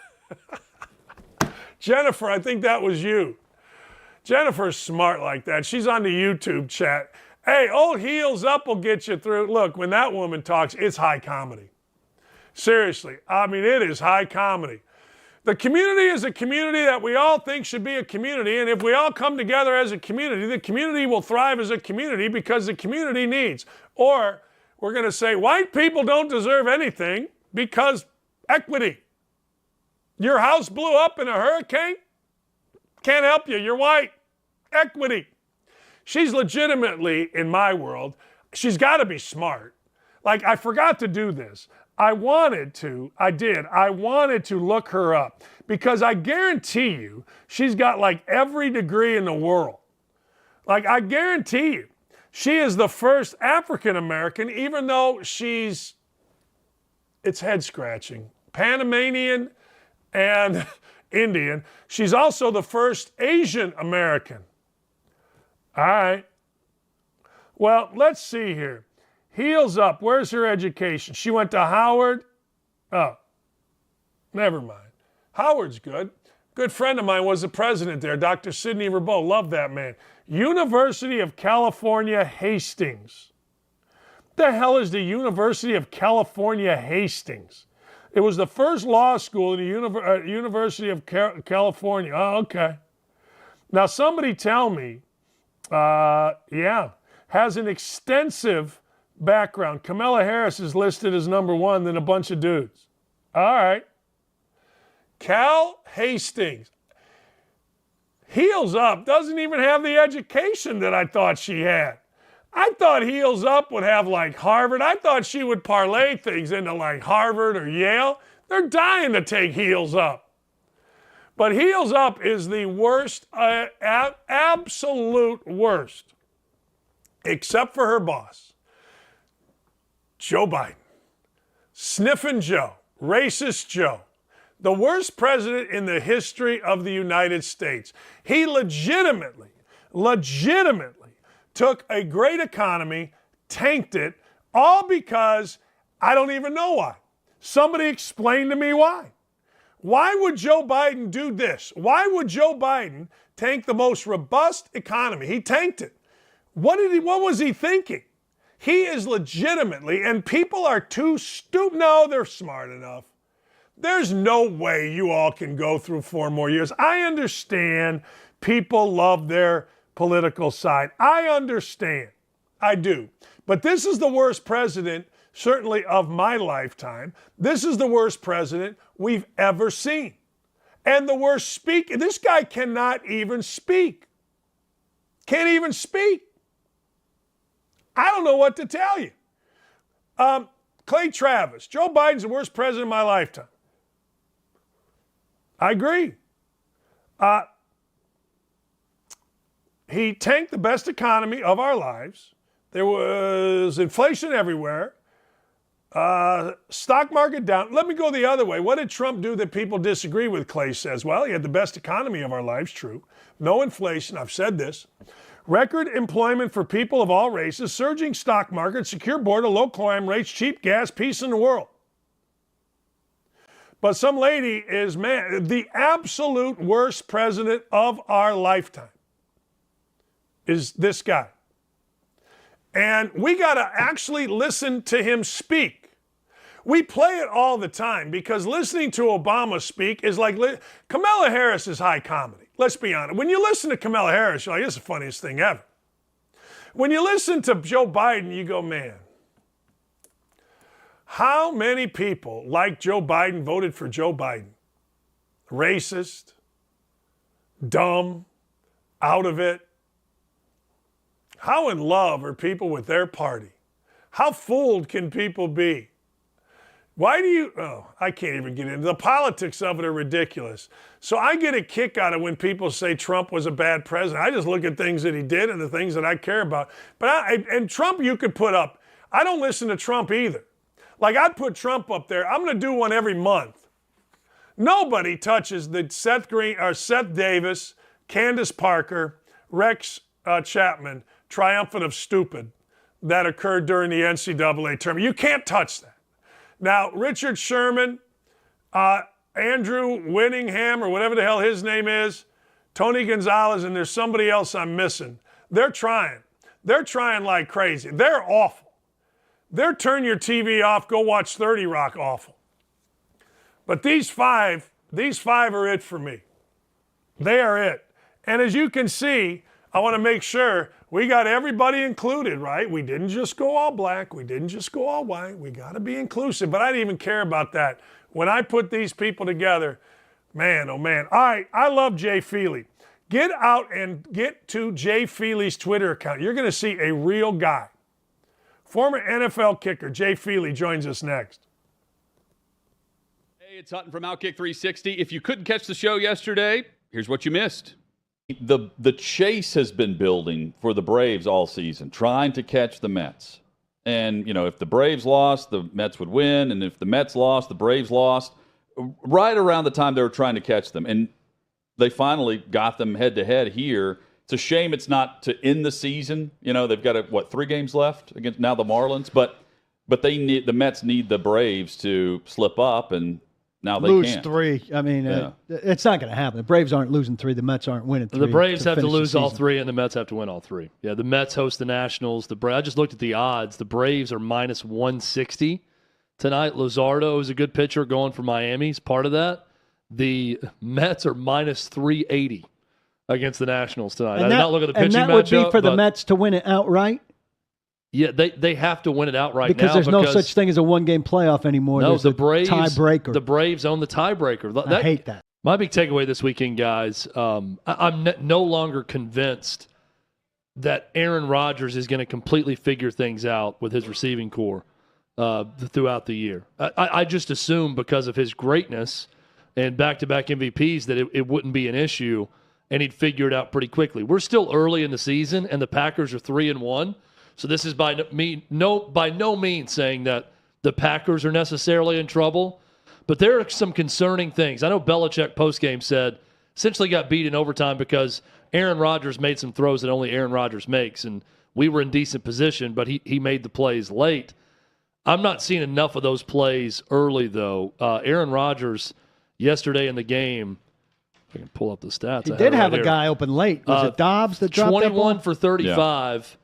Jennifer, I think that was you. Jennifer's smart like that. She's on the YouTube chat. Hey, old heels up will get you through. Look, when that woman talks, it's high comedy. Seriously, I mean, it is high comedy. The community is a community that we all think should be a community, and if we all come together as a community, the community will thrive as a community because the community needs. Or we're going to say white people don't deserve anything because equity. Your house blew up in a hurricane? Can't help you. You're white. equity. She's legitimately, in my world, she's got to be smart. Like, I forgot to do this. I wanted to look her up because I guarantee you she's got like every degree in the world. Like, I guarantee you she is the first African American, even though it's head scratching, Panamanian and Indian. She's also the first Asian American. All right. Well, let's see here. Heels up. Where's her education? She went to Howard. Oh, never mind. Howard's good. Good friend of mine was the president there, Dr. Sidney Rabeau. Love that man. University of California, Hastings. The hell is the University of California, Hastings? It was the first law school in the University of California. Oh, okay. Now, somebody tell me, has an extensive background. Kamala Harris is listed as number one, then a bunch of dudes. All right. Cal Hastings. Heels Up doesn't even have the education that I thought she had. I thought Heels Up would have like Harvard. I thought she would parlay things into like Harvard or Yale. They're dying to take Heels Up. But Heels Up is the worst, absolute worst, except for her boss, Joe Biden. Sniffing Joe, racist Joe. The worst president in the history of the United States. He legitimately took a great economy, tanked it, all because I don't even know why. Somebody explain to me why. Why would Joe Biden do this? Why would Joe Biden tank the most robust economy? He tanked it. What was he thinking? He is legitimately, and people are too stupid. No, they're smart enough. There's no way you all can go through 4 more years. I understand people love their political side. I understand. I do. But this is the worst president, certainly of my lifetime. This is the worst president we've ever seen. And the worst speaker. This guy cannot even speak. Can't even speak. I don't know what to tell you. Clay Travis. Joe Biden's the worst president of my lifetime. I agree. He tanked the best economy of our lives. There was inflation everywhere. Stock market down. Let me go the other way. What did Trump do that people disagree with, Clay says? Well, he had the best economy of our lives, true. No inflation, I've said this. Record employment for people of all races, surging stock market, secure border, low crime rates, cheap gas, peace in the world. But some lady is, the absolute worst president of our lifetime is this guy. And we got to actually listen to him speak. We play it all the time because listening to Obama speak is like, Kamala Harris is high comedy. Let's be honest. When you listen to Kamala Harris, you're like, it's the funniest thing ever. When you listen to Joe Biden, you go, man, how many people like Joe Biden voted for Joe Biden? Racist, dumb, out of it. How in love are people with their party? How fooled can people be? Why do you, I can't even get into the politics of it are ridiculous. So I get a kick out of when people say Trump was a bad president. I just look at things that he did and the things that I care about. And Trump you could put up. I don't listen to Trump either. Like I'd put Trump up there. I'm going to do one every month. Nobody touches the Seth Davis, Candace Parker, Rex Chapman triumphant of stupid that occurred during the NCAA tournament. You can't touch that. Now, Richard Sherman, Andrew Winningham, or whatever the hell his name is, Tony Gonzalez, and there's somebody else I'm missing. They're trying. They're trying like crazy. They're awful. They're turn your TV off, go watch 30 Rock awful. But these five are it for me. They are it. And as you can see, I want to make sure we got everybody included, right? We didn't just go all black. We didn't just go all white. We got to be inclusive. But I didn't even care about that. When I put these people together, man, oh man. All right, I love Jay Feely. Get out and get to Jay Feely's Twitter account. You're going to see a real guy. Former NFL kicker Jay Feely joins us next. Hey, it's Hutton from Outkick 360. If you couldn't catch the show yesterday, here's what you missed. The chase has been building for the Braves all season, trying to catch the Mets. And, if the Braves lost, the Mets would win. And if the Mets lost, the Braves lost. Right around the time they were trying to catch them. And they finally got them head-to-head here. It's a shame it's not to end the season. They've got, 3 games left against now the Marlins. But the Mets need the Braves to slip up, and now they lose can't. 3. I mean, it's not going to happen. The Braves aren't losing 3. The Mets aren't winning 3. The Braves have to lose all 3, and the Mets have to win all 3. Yeah, the Mets host the Nationals. I just looked at the odds. The Braves are minus 160 tonight. Luzardo is a good pitcher going for Miami. He's part of that. The Mets are minus 380 against the Nationals tonight. I did not look at the pitching matchup. And that would be for the Mets to win it outright? Yeah, they have to win it outright because now. There's no such thing as a one-game playoff anymore. No, there's the Braves tiebreaker. The Braves own the tiebreaker. I hate that. My big takeaway this weekend, guys, I'm no longer convinced that Aaron Rodgers is going to completely figure things out with his receiving core throughout the year. I just assume because of his greatness and back-to-back MVPs that it wouldn't be an issue, and he'd figure it out pretty quickly. We're still early in the season, and the Packers are 3-1. So this is by no means saying that the Packers are necessarily in trouble, but there are some concerning things. I know Belichick postgame said essentially got beat in overtime because Aaron Rodgers made some throws that only Aaron Rodgers makes, and we were in decent position, but he made the plays late. I'm not seeing enough of those plays early, though. Aaron Rodgers yesterday in the game, if I can pull up the stats. He did have a guy open late. Was it Dobbs that dropped 21 that for 35.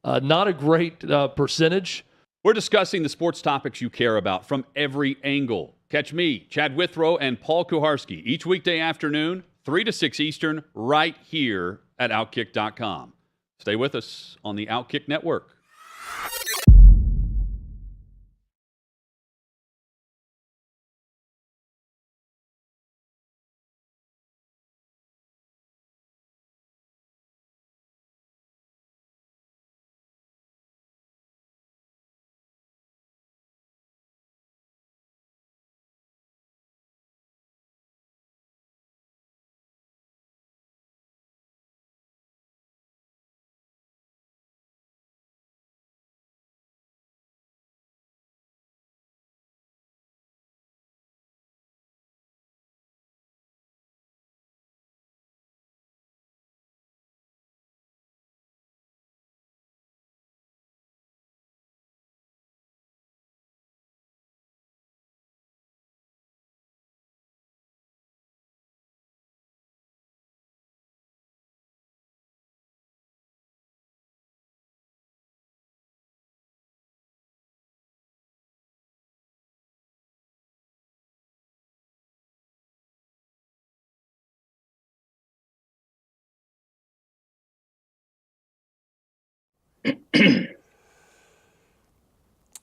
Yeah. Not a great percentage. We're discussing the sports topics you care about from every angle. Catch me, Chad Withrow, and Paul Kuharsky each weekday afternoon, 3 to 6 Eastern, right here at Outkick.com. Stay with us on the Outkick Network.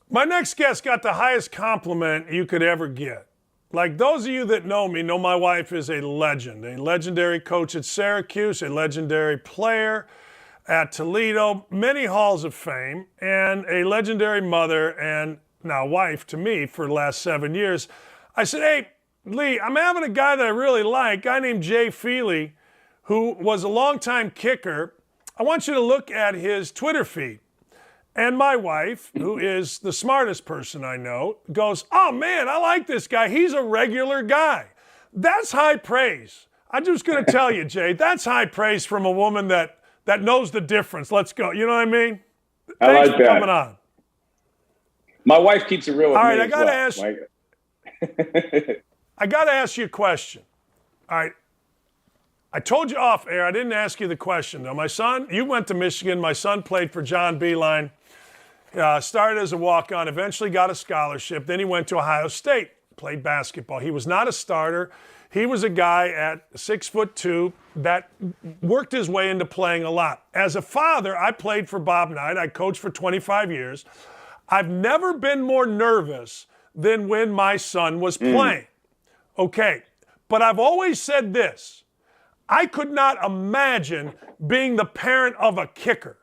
My next guest got the highest compliment you could ever get. Like those of you that know me know my wife is a legend, a legendary coach at Syracuse, a legendary player at Toledo, many halls of fame, and a legendary mother and now wife to me for the last 7 years. I said, hey, Lee, I'm having a guy that I really like, a guy named Jay Feely, who was a longtime kicker. I want you to look at his Twitter feed. And my wife, who is the smartest person I know, goes, oh man, I like this guy. He's a regular guy. That's high praise. I'm just going to tell you, Jay, that's high praise from a woman that knows the difference. Let's go. You know what I mean? Thanks for coming on. My wife keeps it real with me. All right, I got to ask you a question. All right. I told you off air. I didn't ask you the question, though. My son, you went to Michigan. My son played for John Beeline. Started as a walk-on, eventually got a scholarship. Then he went to Ohio State, played basketball. He was not a starter. He was a guy at 6'2" that worked his way into playing a lot. As a father, I played for Bob Knight. I coached for 25 years. I've never been more nervous than when my son was playing. Okay, but I've always said this. I could not imagine being the parent of a kicker.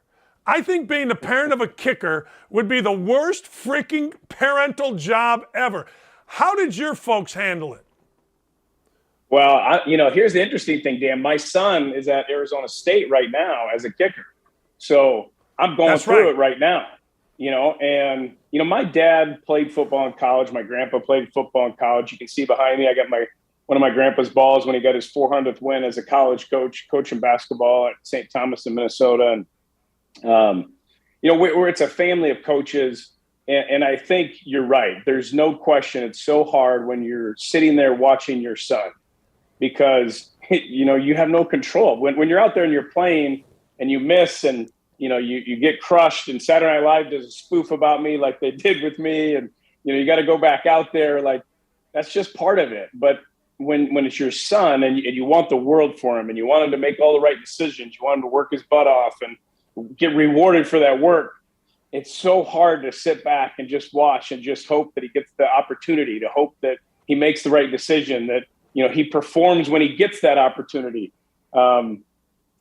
I think being the parent of a kicker would be the worst freaking parental job ever. How did your folks handle it? Well, here's the interesting thing, Dan. My son is at Arizona State right now as a kicker. So I'm going through it right now, and my dad played football in college. My grandpa played football in college. You can see behind me, I got one of my grandpa's balls when he got his 400th win as a college coach, coaching basketball at St. Thomas in Minnesota. And, where it's a family of coaches. And I think you're right. There's no question. It's so hard when you're sitting there watching your son because, you have no control. When you're out there and you're playing and you miss and, you get crushed, and Saturday Night Live does a spoof about me like they did with me. And, you got to go back out there. Like, that's just part of it. But when it's your son and you want the world for him and you want him to make all the right decisions, you want him to work his butt off and get rewarded for that work, it's so hard to sit back and just watch and just hope that he gets the opportunity, to hope that he makes the right decision, that, he performs when he gets that opportunity. And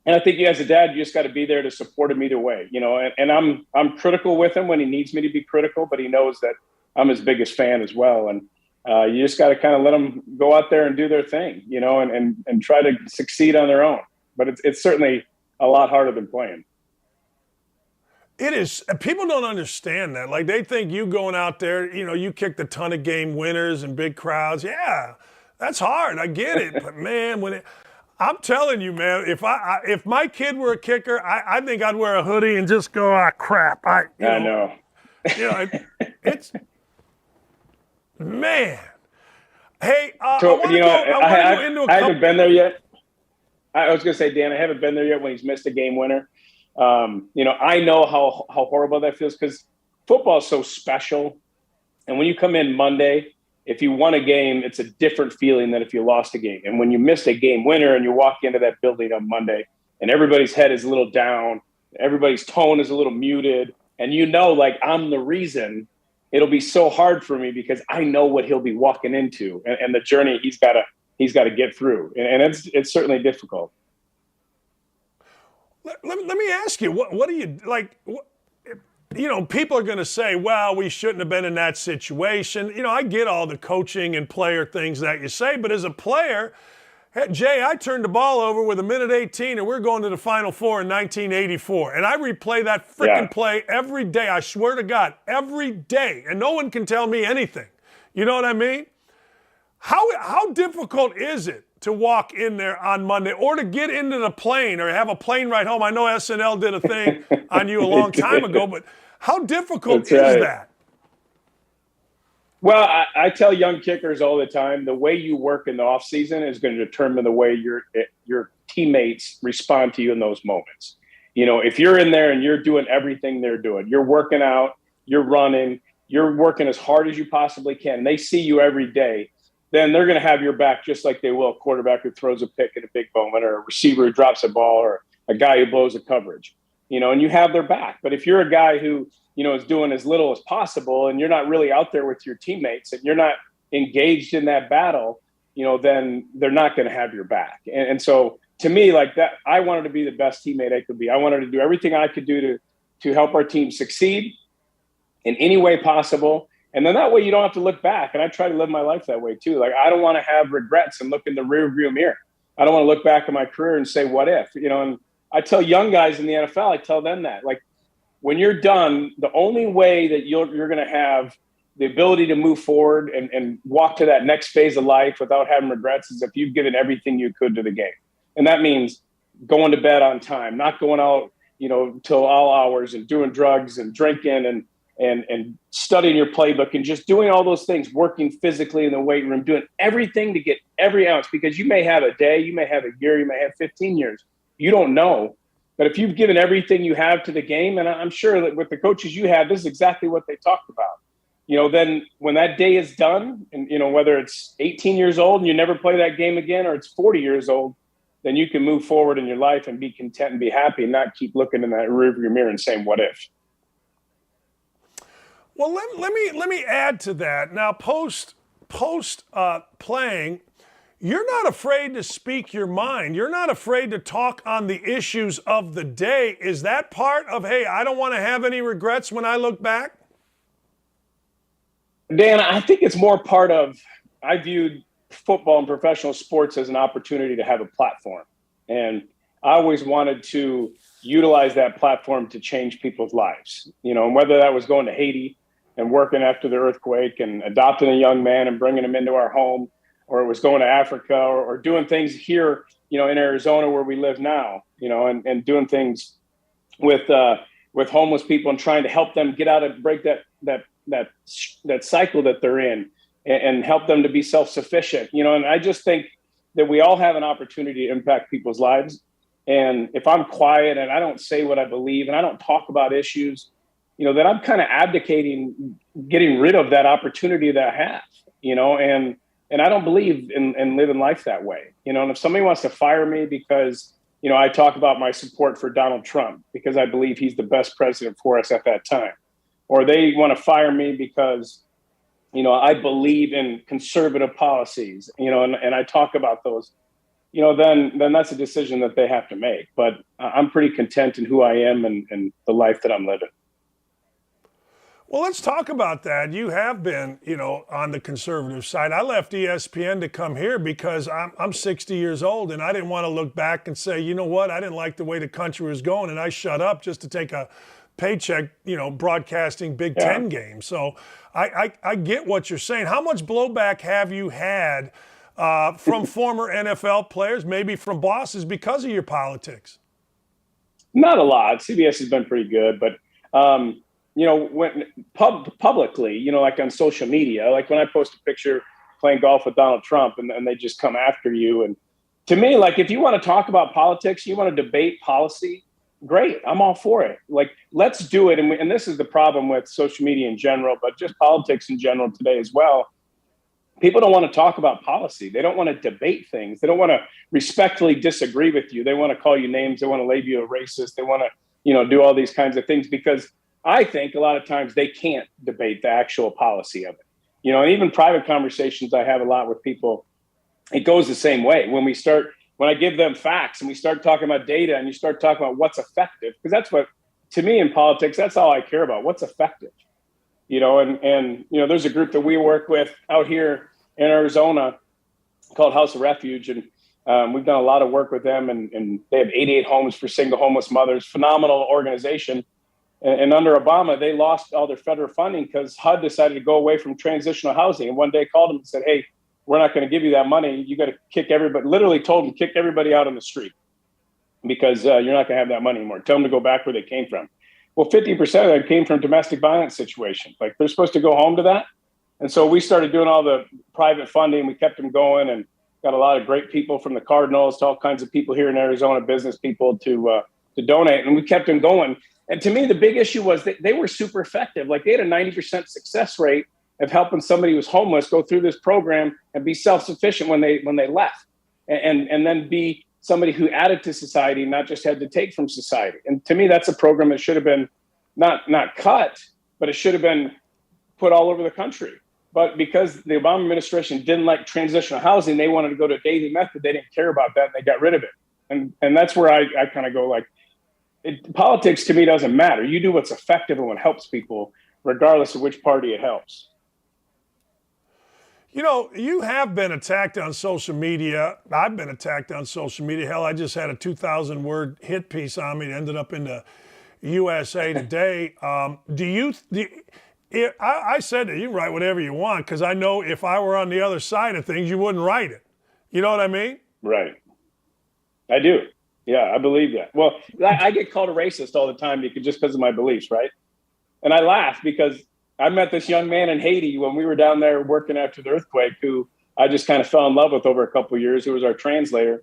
I think as a dad, you just got to be there to support him either way, and I'm critical with him when he needs me to be critical, but he knows that I'm his biggest fan as well. And you just got to kind of let them go out there and do their thing, and try to succeed on their own. But it's certainly a lot harder than playing. It is. People don't understand that. Like, they think you going out there, you kicked a ton of game winners and big crowds. Yeah, that's hard. I get it. But, man, I'm telling you, man, if my kid were a kicker, I think I'd wear a hoodie and just go, crap. I know. It's – man. Hey, so, I haven't been there yet. I was going to say, Dan, I haven't been there yet when he's missed a game winner. I know how horrible that feels because football is so special. And when you come in Monday, if you won a game, it's a different feeling than if you lost a game. And when you missed a game winner and you walk into that building on Monday and everybody's head is a little down, everybody's tone is a little muted, and I'm the reason, it'll be so hard for me because I know what he'll be walking into and the journey he's got to get through. And it's certainly difficult. Let me ask you, what do you like? People are going to say, well, we shouldn't have been in that situation. I get all the coaching and player things that you say, but as a player, Jay, I turned the ball over with 1:18 and we're going to the Final Four in 1984. And I replay that freaking play every day. I swear to God, every day. And no one can tell me anything. You know what I mean? How difficult is it to walk in there on Monday or to get into the plane or have a plane ride home? I know SNL did a thing on you a long time ago, but how difficult is that? Well, I tell young kickers all the time, the way you work in the off season is going to determine the way your teammates respond to you in those moments. If you're in there and you're doing everything they're doing, you're working out, you're running, you're working as hard as you possibly can, and they see you every day, then they're going to have your back just like they will a quarterback who throws a pick in a big moment or a receiver who drops a ball or a guy who blows a coverage, and you have their back. But if you're a guy who, is doing as little as possible and you're not really out there with your teammates and you're not engaged in that battle, then they're not going to have your back. And so to me, like that, I wanted to be the best teammate I could be. I wanted to do everything I could do to help our team succeed in any way possible. And then that way you don't have to look back. And I try to live my life that way too. Like, I don't want to have regrets and look in the rearview mirror. I don't want to look back at my career and say, what if, and I tell young guys in the NFL, I tell them that, like, when you're done, the only way that you're going to have the ability to move forward and walk to that next phase of life without having regrets is if you've given everything you could to the game. And that means going to bed on time, not going out, till all hours and doing drugs and drinking and studying your playbook and just doing all those things, working physically in the weight room, doing everything to get every ounce, because you may have a day, you may have a year, you may have 15 years. You don't know. But if you've given everything you have to the game, and I'm sure that with the coaches you have, this is exactly what they talked about. Then when that day is done, and, whether it's 18 years old and you never play that game again, or it's 40 years old, then you can move forward in your life and be content and be happy and not keep looking in that rearview mirror and saying, what if? Well, let me add to that. Now, post playing, You're not afraid to speak your mind. You're not afraid to talk on the issues of the day. Is that part of, hey, I don't want to have any regrets when I look back? Dan, I think it's more part of, I viewed football and professional sports as an opportunity to have a platform. And I always wanted to utilize that platform to change people's lives, and whether that was going to Haiti and working after the earthquake and adopting a young man and bringing him into our home, or it was going to Africa or doing things here, in Arizona where we live now, and doing things with homeless people and trying to help them get out of, break that cycle that they're in and help them to be self-sufficient, and I just think that we all have an opportunity to impact people's lives. And if I'm quiet and I don't say what I believe and I don't talk about issues, that I'm kind of abdicating, getting rid of that opportunity that I have, and I don't believe in living life that way, and if somebody wants to fire me because, I talk about my support for Donald Trump because I believe he's the best president for us at that time, or they want to fire me because, I believe in conservative policies, and I talk about those, then that's a decision that they have to make. But I'm pretty content in who I am and the life that I'm living. Well, let's talk about that. You have been, on the conservative side. I left ESPN to come here because I'm 60 years old and I didn't want to look back and say, you know what, I didn't like the way the country was going and I shut up just to take a paycheck, broadcasting Big Ten games. So I get what you're saying. How much blowback have you had from former NFL players, maybe from bosses, because of your politics? Not a lot. CBS has been pretty good, but when publicly, like on social media, like when I post a picture playing golf with Donald Trump and they just come after you. And to me, like, if you want to talk about politics, you want to debate policy, great. I'm all for it. Like, let's do it. And this is the problem with social media in general, but just politics in general today as well. People don't want to talk about policy. They don't want to debate things. They don't want to respectfully disagree with you. They want to call you names. They want to label you a racist. They want to, do all these kinds of things because I think a lot of times they can't debate the actual policy of it. And even private conversations I have a lot with people, it goes the same way. When I give them facts and we start talking about data and you start talking about what's effective, because that's what, to me in politics, that's all I care about. What's effective? And there's a group that we work with out here in Arizona called House of Refuge. And we've done a lot of work with them and they have 88 homes for single homeless mothers, phenomenal organization. And under Obama, they lost all their federal funding because HUD decided to go away from transitional housing. And one day called them and said, hey, we're not going to give you that money. You got to kick everybody, literally told them, kick everybody out on the street because you're not going to have that money anymore. Tell them to go back where they came from. Well, 50% of that came from domestic violence situations. Like, they're supposed to go home to that. And so we started doing all the private funding. We kept them going and got a lot of great people from the Cardinals to all kinds of people here in Arizona, business people to donate. And we kept them going. And to me, the big issue was that they were super effective. Like, they had a 90% success rate of helping somebody who was homeless go through this program and be self-sufficient when they left, and then be somebody who added to society, not just had to take from society. And to me, that's a program that should have been not cut, but it should have been put all over the country. But because the Obama administration didn't like transitional housing, they wanted to go to daily method. They didn't care about that, and they got rid of it. And that's where I kind of go, like, politics to me doesn't matter. You do what's effective and what helps people, regardless of which party it helps. You have been attacked on social media. I've been attacked on social media. Hell, I just had a 2,000-word hit piece on me that ended up in the USA Today. I said that you can write whatever you want because I know if I were on the other side of things, you wouldn't write it. You know what I mean? Right. I do. Yeah, I believe that. Well, I get called a racist all the time just because of my beliefs, right? And I laugh because I met this young man in Haiti when we were down there working after the earthquake who I just kind of fell in love with over a couple of years, who was our translator.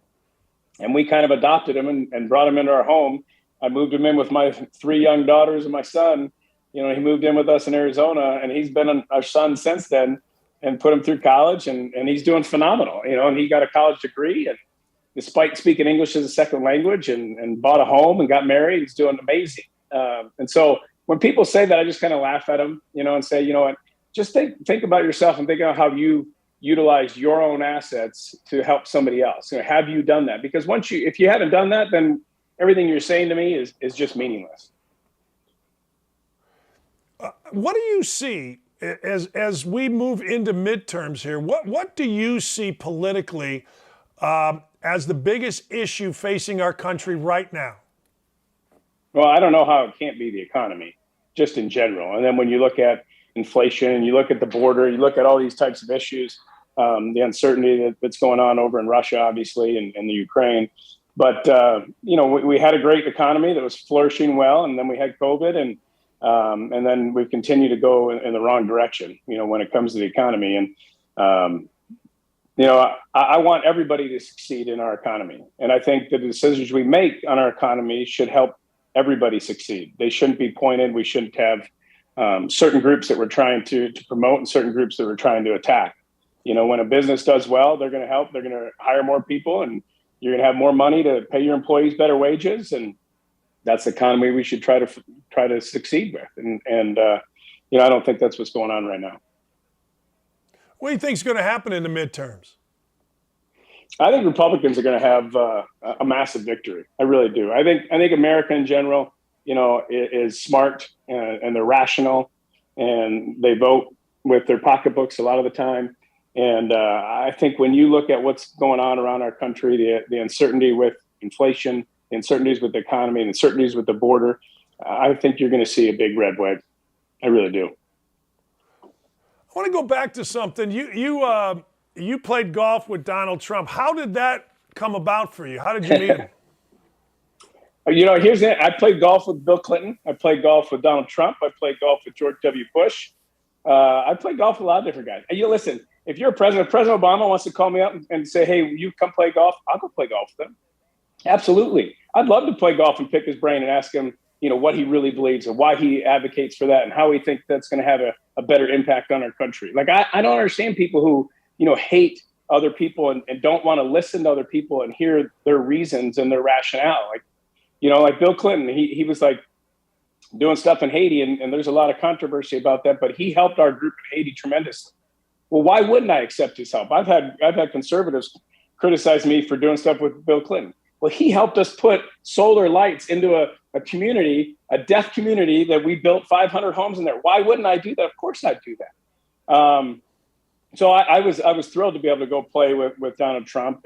And we kind of adopted him and brought him into our home. I moved him in with my 3 young daughters and my son. He moved in with us in Arizona, and he's been our son since then and put him through college, and he's doing phenomenal, and he got a college degree, and despite speaking English as a second language and bought a home and got married, he's doing amazing. And so when people say that, I just kind of laugh at them, and say, what, just think about yourself and think about how you utilize your own assets to help somebody else? Have you done that? Because if you haven't done that, then everything you're saying to me is just meaningless. What do you see as we move into midterms here? What do you see politically as the biggest issue facing our country right now? Well, I don't know how it can't be the economy, just in general. And then when you look at inflation, you look at the border, you look at all these types of issues, the uncertainty that's going on over in Russia, obviously, and the Ukraine. But, we had a great economy that was flourishing well, and then we had COVID, and then we've continued to go in the wrong direction, when it comes to the economy. And, I want everybody to succeed in our economy. And I think the decisions we make on our economy should help everybody succeed. They shouldn't be pointed. We shouldn't have certain groups that we're trying to promote and certain groups that we're trying to attack. When a business does well, they're going to help. They're going to hire more people, and you're going to have more money to pay your employees better wages. And that's the economy we should try to succeed with. And I don't think that's what's going on right now. What do you think is going to happen in the midterms? I think Republicans are going to have a massive victory. I really do. I think America in general, is smart and they're rational, and they vote with their pocketbooks a lot of the time. And I think when you look at what's going on around our country, the uncertainty with inflation, the uncertainties with the economy, and the uncertainties with the border, I think you're going to see a big red wave. I really do. I want to go back to something. You played golf with Donald Trump. How did that come about for you? How did you meet him? Here's it. I played golf with Bill Clinton. I played golf with Donald Trump. I played golf with George W. Bush. I played golf with a lot of different guys. Listen, if you're President Obama wants to call me up and say, hey, you come play golf, I'll go play golf with him. Absolutely. I'd love to play golf and pick his brain and ask him, what he really believes and why he advocates for that and how he thinks that's going to have a better impact on our country. Like, I don't understand people who, hate other people and don't want to listen to other people and hear their reasons and their rationale. Like Bill Clinton, he was like doing stuff in Haiti, and there's a lot of controversy about that, but he helped our group in Haiti tremendously. Well, why wouldn't I accept his help? I've had conservatives criticize me for doing stuff with Bill Clinton. Well, he helped us put solar lights into a community, a deaf community that we built 500 homes in there. Why wouldn't I do that? Of course I'd do that. So I was thrilled to be able to go play with Donald Trump,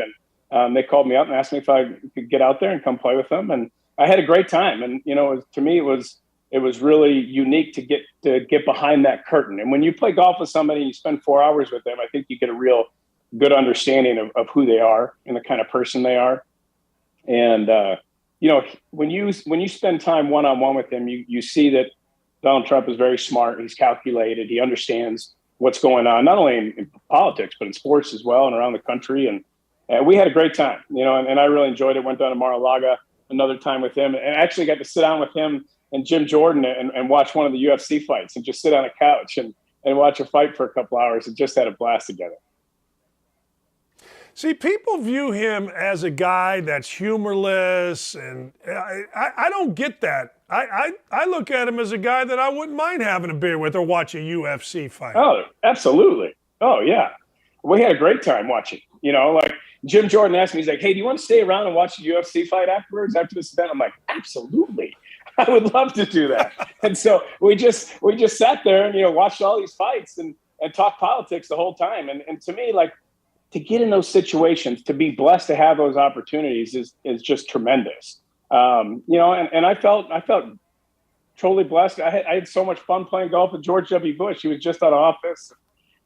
and they called me up and asked me if I could get out there and come play with them, and I had a great time. And to me, it was really unique to get behind that curtain. And when you play golf with somebody and you spend 4 hours with them, I think you get a real good understanding of who they are and the kind of person they are. And when you spend time one-on-one with him, you see that Donald Trump is very smart. He's calculated. He understands what's going on, not only in politics, but in sports as well and around the country. And we had a great time, and I really enjoyed it. Went down to Mar-a-Lago another time with him, and actually got to sit down with him and Jim Jordan and watch one of the UFC fights and just sit on a couch and watch a fight for a couple hours and just had a blast together. See, people view him as a guy that's humorless, and I don't get that. I look at him as a guy that I wouldn't mind having a beer with or watch a UFC fight. Oh, absolutely. Oh, yeah. We had a great time watching. Like Jim Jordan asked me, he's like, hey, do you want to stay around and watch the UFC fight afterwards, after this event? I'm like, absolutely. I would love to do that. And so we just sat there and, watched all these fights and talked politics the whole time. And to me, like, to get in those situations, to be blessed to have those opportunities is just tremendous. And I felt totally blessed. I had so much fun playing golf with George W. Bush. He was just out of office.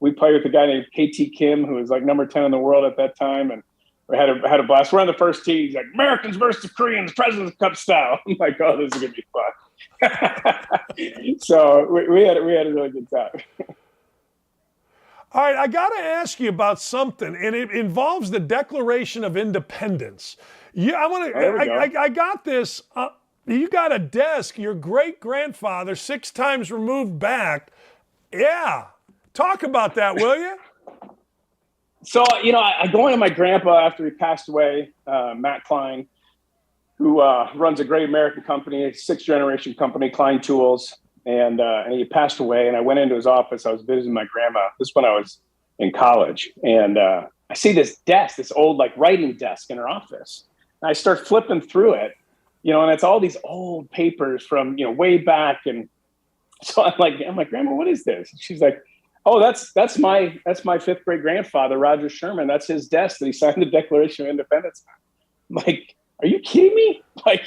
We played with a guy named KT Kim, who was like number 10 in the world at that time. And we had a blast. We're on the first tee. He's like, Americans versus the Koreans, President's Cup style. I'm like, oh, this is going to be fun. So we had a really good time. All right, I got to ask you about something, and it involves the Declaration of Independence. I got this. You got a desk, your great-grandfather, 6 times removed back. Yeah. Talk about that, will you? So, I go into my grandpa after he passed away, Matt Klein, who runs a great American company, a 6th-generation company, Klein Tools. And he passed away, and I went into his office. I was visiting my grandma. This is when I was in college. And I see this desk, this old like writing desk in her office. And I start flipping through it, and it's all these old papers from, way back. And so I'm like, Grandma, what is this? And she's like, oh, that's my 5th grade grandfather, Roger Sherman. That's his desk that he signed the Declaration of Independence on. I'm like, are you kidding me? Like,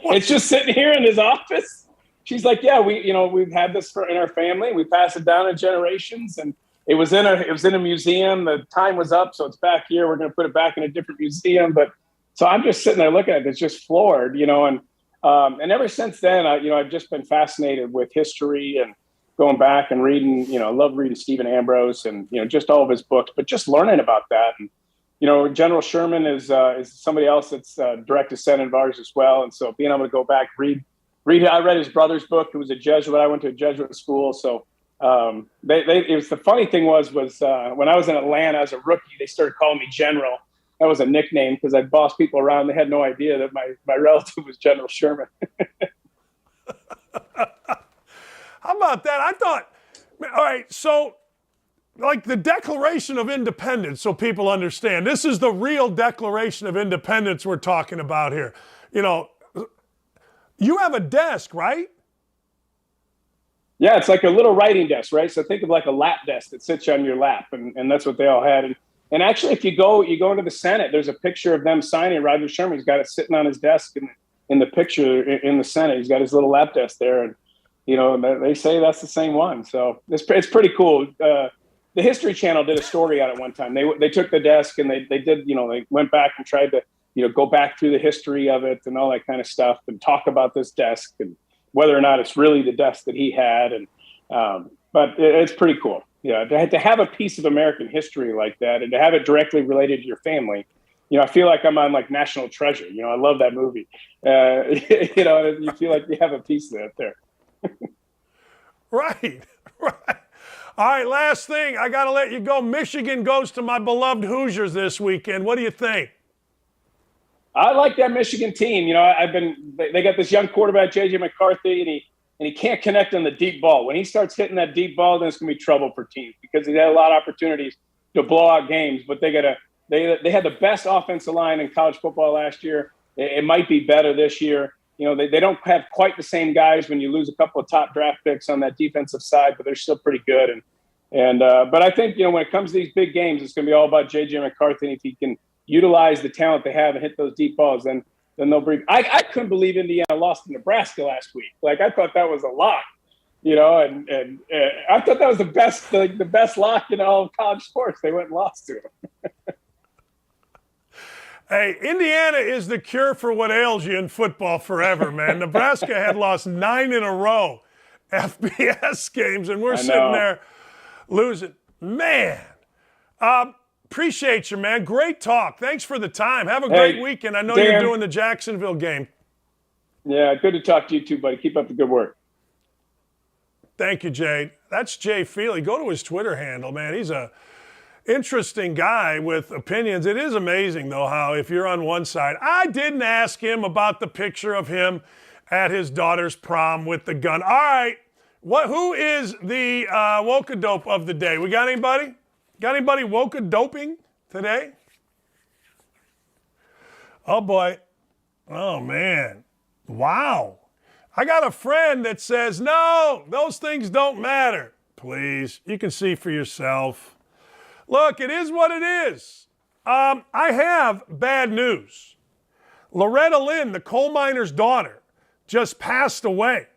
it's just sitting here in his office. She's like, yeah, we've had this in our family. We pass it down in generations, and it was in a museum. The time was up, so it's back here. We're going to put it back in a different museum. But so I'm just sitting there looking at it. It's just floored, and ever since then, I've just been fascinated with history and going back and reading. I love reading Stephen Ambrose and just all of his books, but just learning about that. And General Sherman is somebody else that's direct descendant of ours as well. And so being able to go back, read. I read his brother's book. It was a Jesuit. I went to a Jesuit school. So it was the funny thing was when I was in Atlanta as a rookie, they started calling me General. That was a nickname because I'd boss people around. They had no idea that my relative was General Sherman. How about that? I thought, all right, so like the Declaration of Independence, so people understand, this is the real Declaration of Independence we're talking about here. You have a desk, right? Yeah, it's like a little writing desk, right? So think of like a lap desk that sits on your lap, and that's what they all had. And actually, if you go into the Senate, there's a picture of them signing Roger Sherman. He's got it sitting on his desk in the picture in the Senate. He's got his little lap desk there, and they say that's the same one. So it's pretty cool. The History Channel did a story on it one time. They took the desk and they did, they went back and tried to go back through the history of it and all that kind of stuff and talk about this desk and whether or not it's really the desk that he had. And but it's pretty cool. Yeah, to have a piece of American history like that and to have it directly related to your family, I feel like I'm on like National Treasure. I love that movie. You feel like you have a piece of that there. Right. All right, last thing. I got to let you go. Michigan goes to my beloved Hoosiers this weekend. What do you think? I like that Michigan team. They got this young quarterback, J.J. McCarthy, and he can't connect on the deep ball. When he starts hitting that deep ball, then it's going to be trouble for teams because he had a lot of opportunities to blow out games. But they had the best offensive line in college football last year. It might be better this year. They don't have quite the same guys when you lose a couple of top draft picks on that defensive side, but they're still pretty good. But I think, when it comes to these big games, it's going to be all about J.J. McCarthy. And if he can utilize the talent they have and hit those deep balls, then they'll bring. I couldn't believe Indiana lost to Nebraska last week. Like, I thought that was a lock, and I thought that was the best lock in all of college sports. They went and lost to him. Hey, Indiana is the cure for what ails you in football forever, man. Nebraska had lost 9 in a row FBS games, and we're sitting there losing. Man, appreciate you, man. Great talk. Thanks for the time. Have a great weekend. I know you're doing the Jacksonville game. Yeah, good to talk to you too, buddy. Keep up the good work. Thank you, Jay. That's Jay Feely. Go to his Twitter handle, man. He's a interesting guy with opinions. It is amazing, though, how if you're on one side, I didn't ask him about the picture of him at his daughter's prom with the gun. All right, who is the woke-a-dope of the day? We got anybody? Got anybody woke-a-doping today? Oh, boy. Oh, man. Wow. I got a friend that says, no, those things don't matter. Please, you can see for yourself. Look, it is what it is. I have bad news. Loretta Lynn, the coal miner's daughter, just passed away.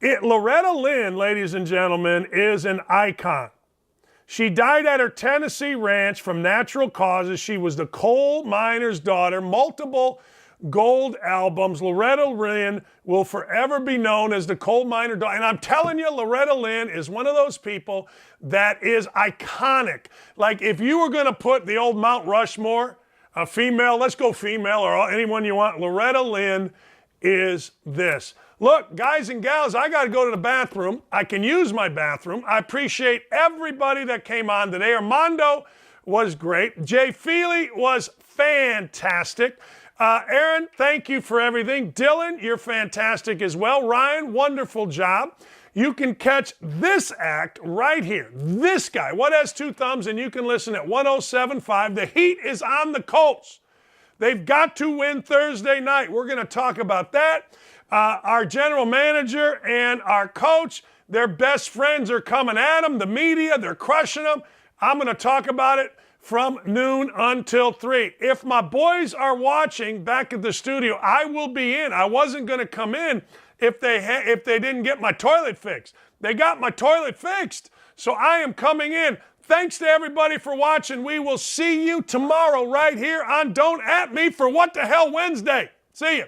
Loretta Lynn, ladies and gentlemen, is an icon. She died at her Tennessee ranch from natural causes. She was the coal miner's daughter, multiple gold albums. Loretta Lynn will forever be known as the coal miner daughter. And I'm telling you, Loretta Lynn is one of those people that is iconic. Like, if you were going to put the old Mount Rushmore, a female, let's go female or anyone you want, Loretta Lynn is this. Look, guys and gals, I got to go to the bathroom. I can use my bathroom. I appreciate everybody that came on today. Armando was great. Jay Feely was fantastic. Aaron, thank you for everything. Dylan, you're fantastic as well. Ryan, wonderful job. you can catch this act right here. This guy, what has two thumbs, and you can listen at 107.5. The heat is on the Colts. They've got to win Thursday night. We're going to talk about that. Our general manager and our coach, their best friends are coming at them. The media, they're crushing them. I'm going to talk about it from noon until 3. If my boys are watching back at the studio, I will be in. I wasn't going to come in if they didn't get my toilet fixed. They got my toilet fixed, so I am coming in. Thanks to everybody for watching. We will see you tomorrow right here on Don't At Me for What the Hell Wednesday. See you.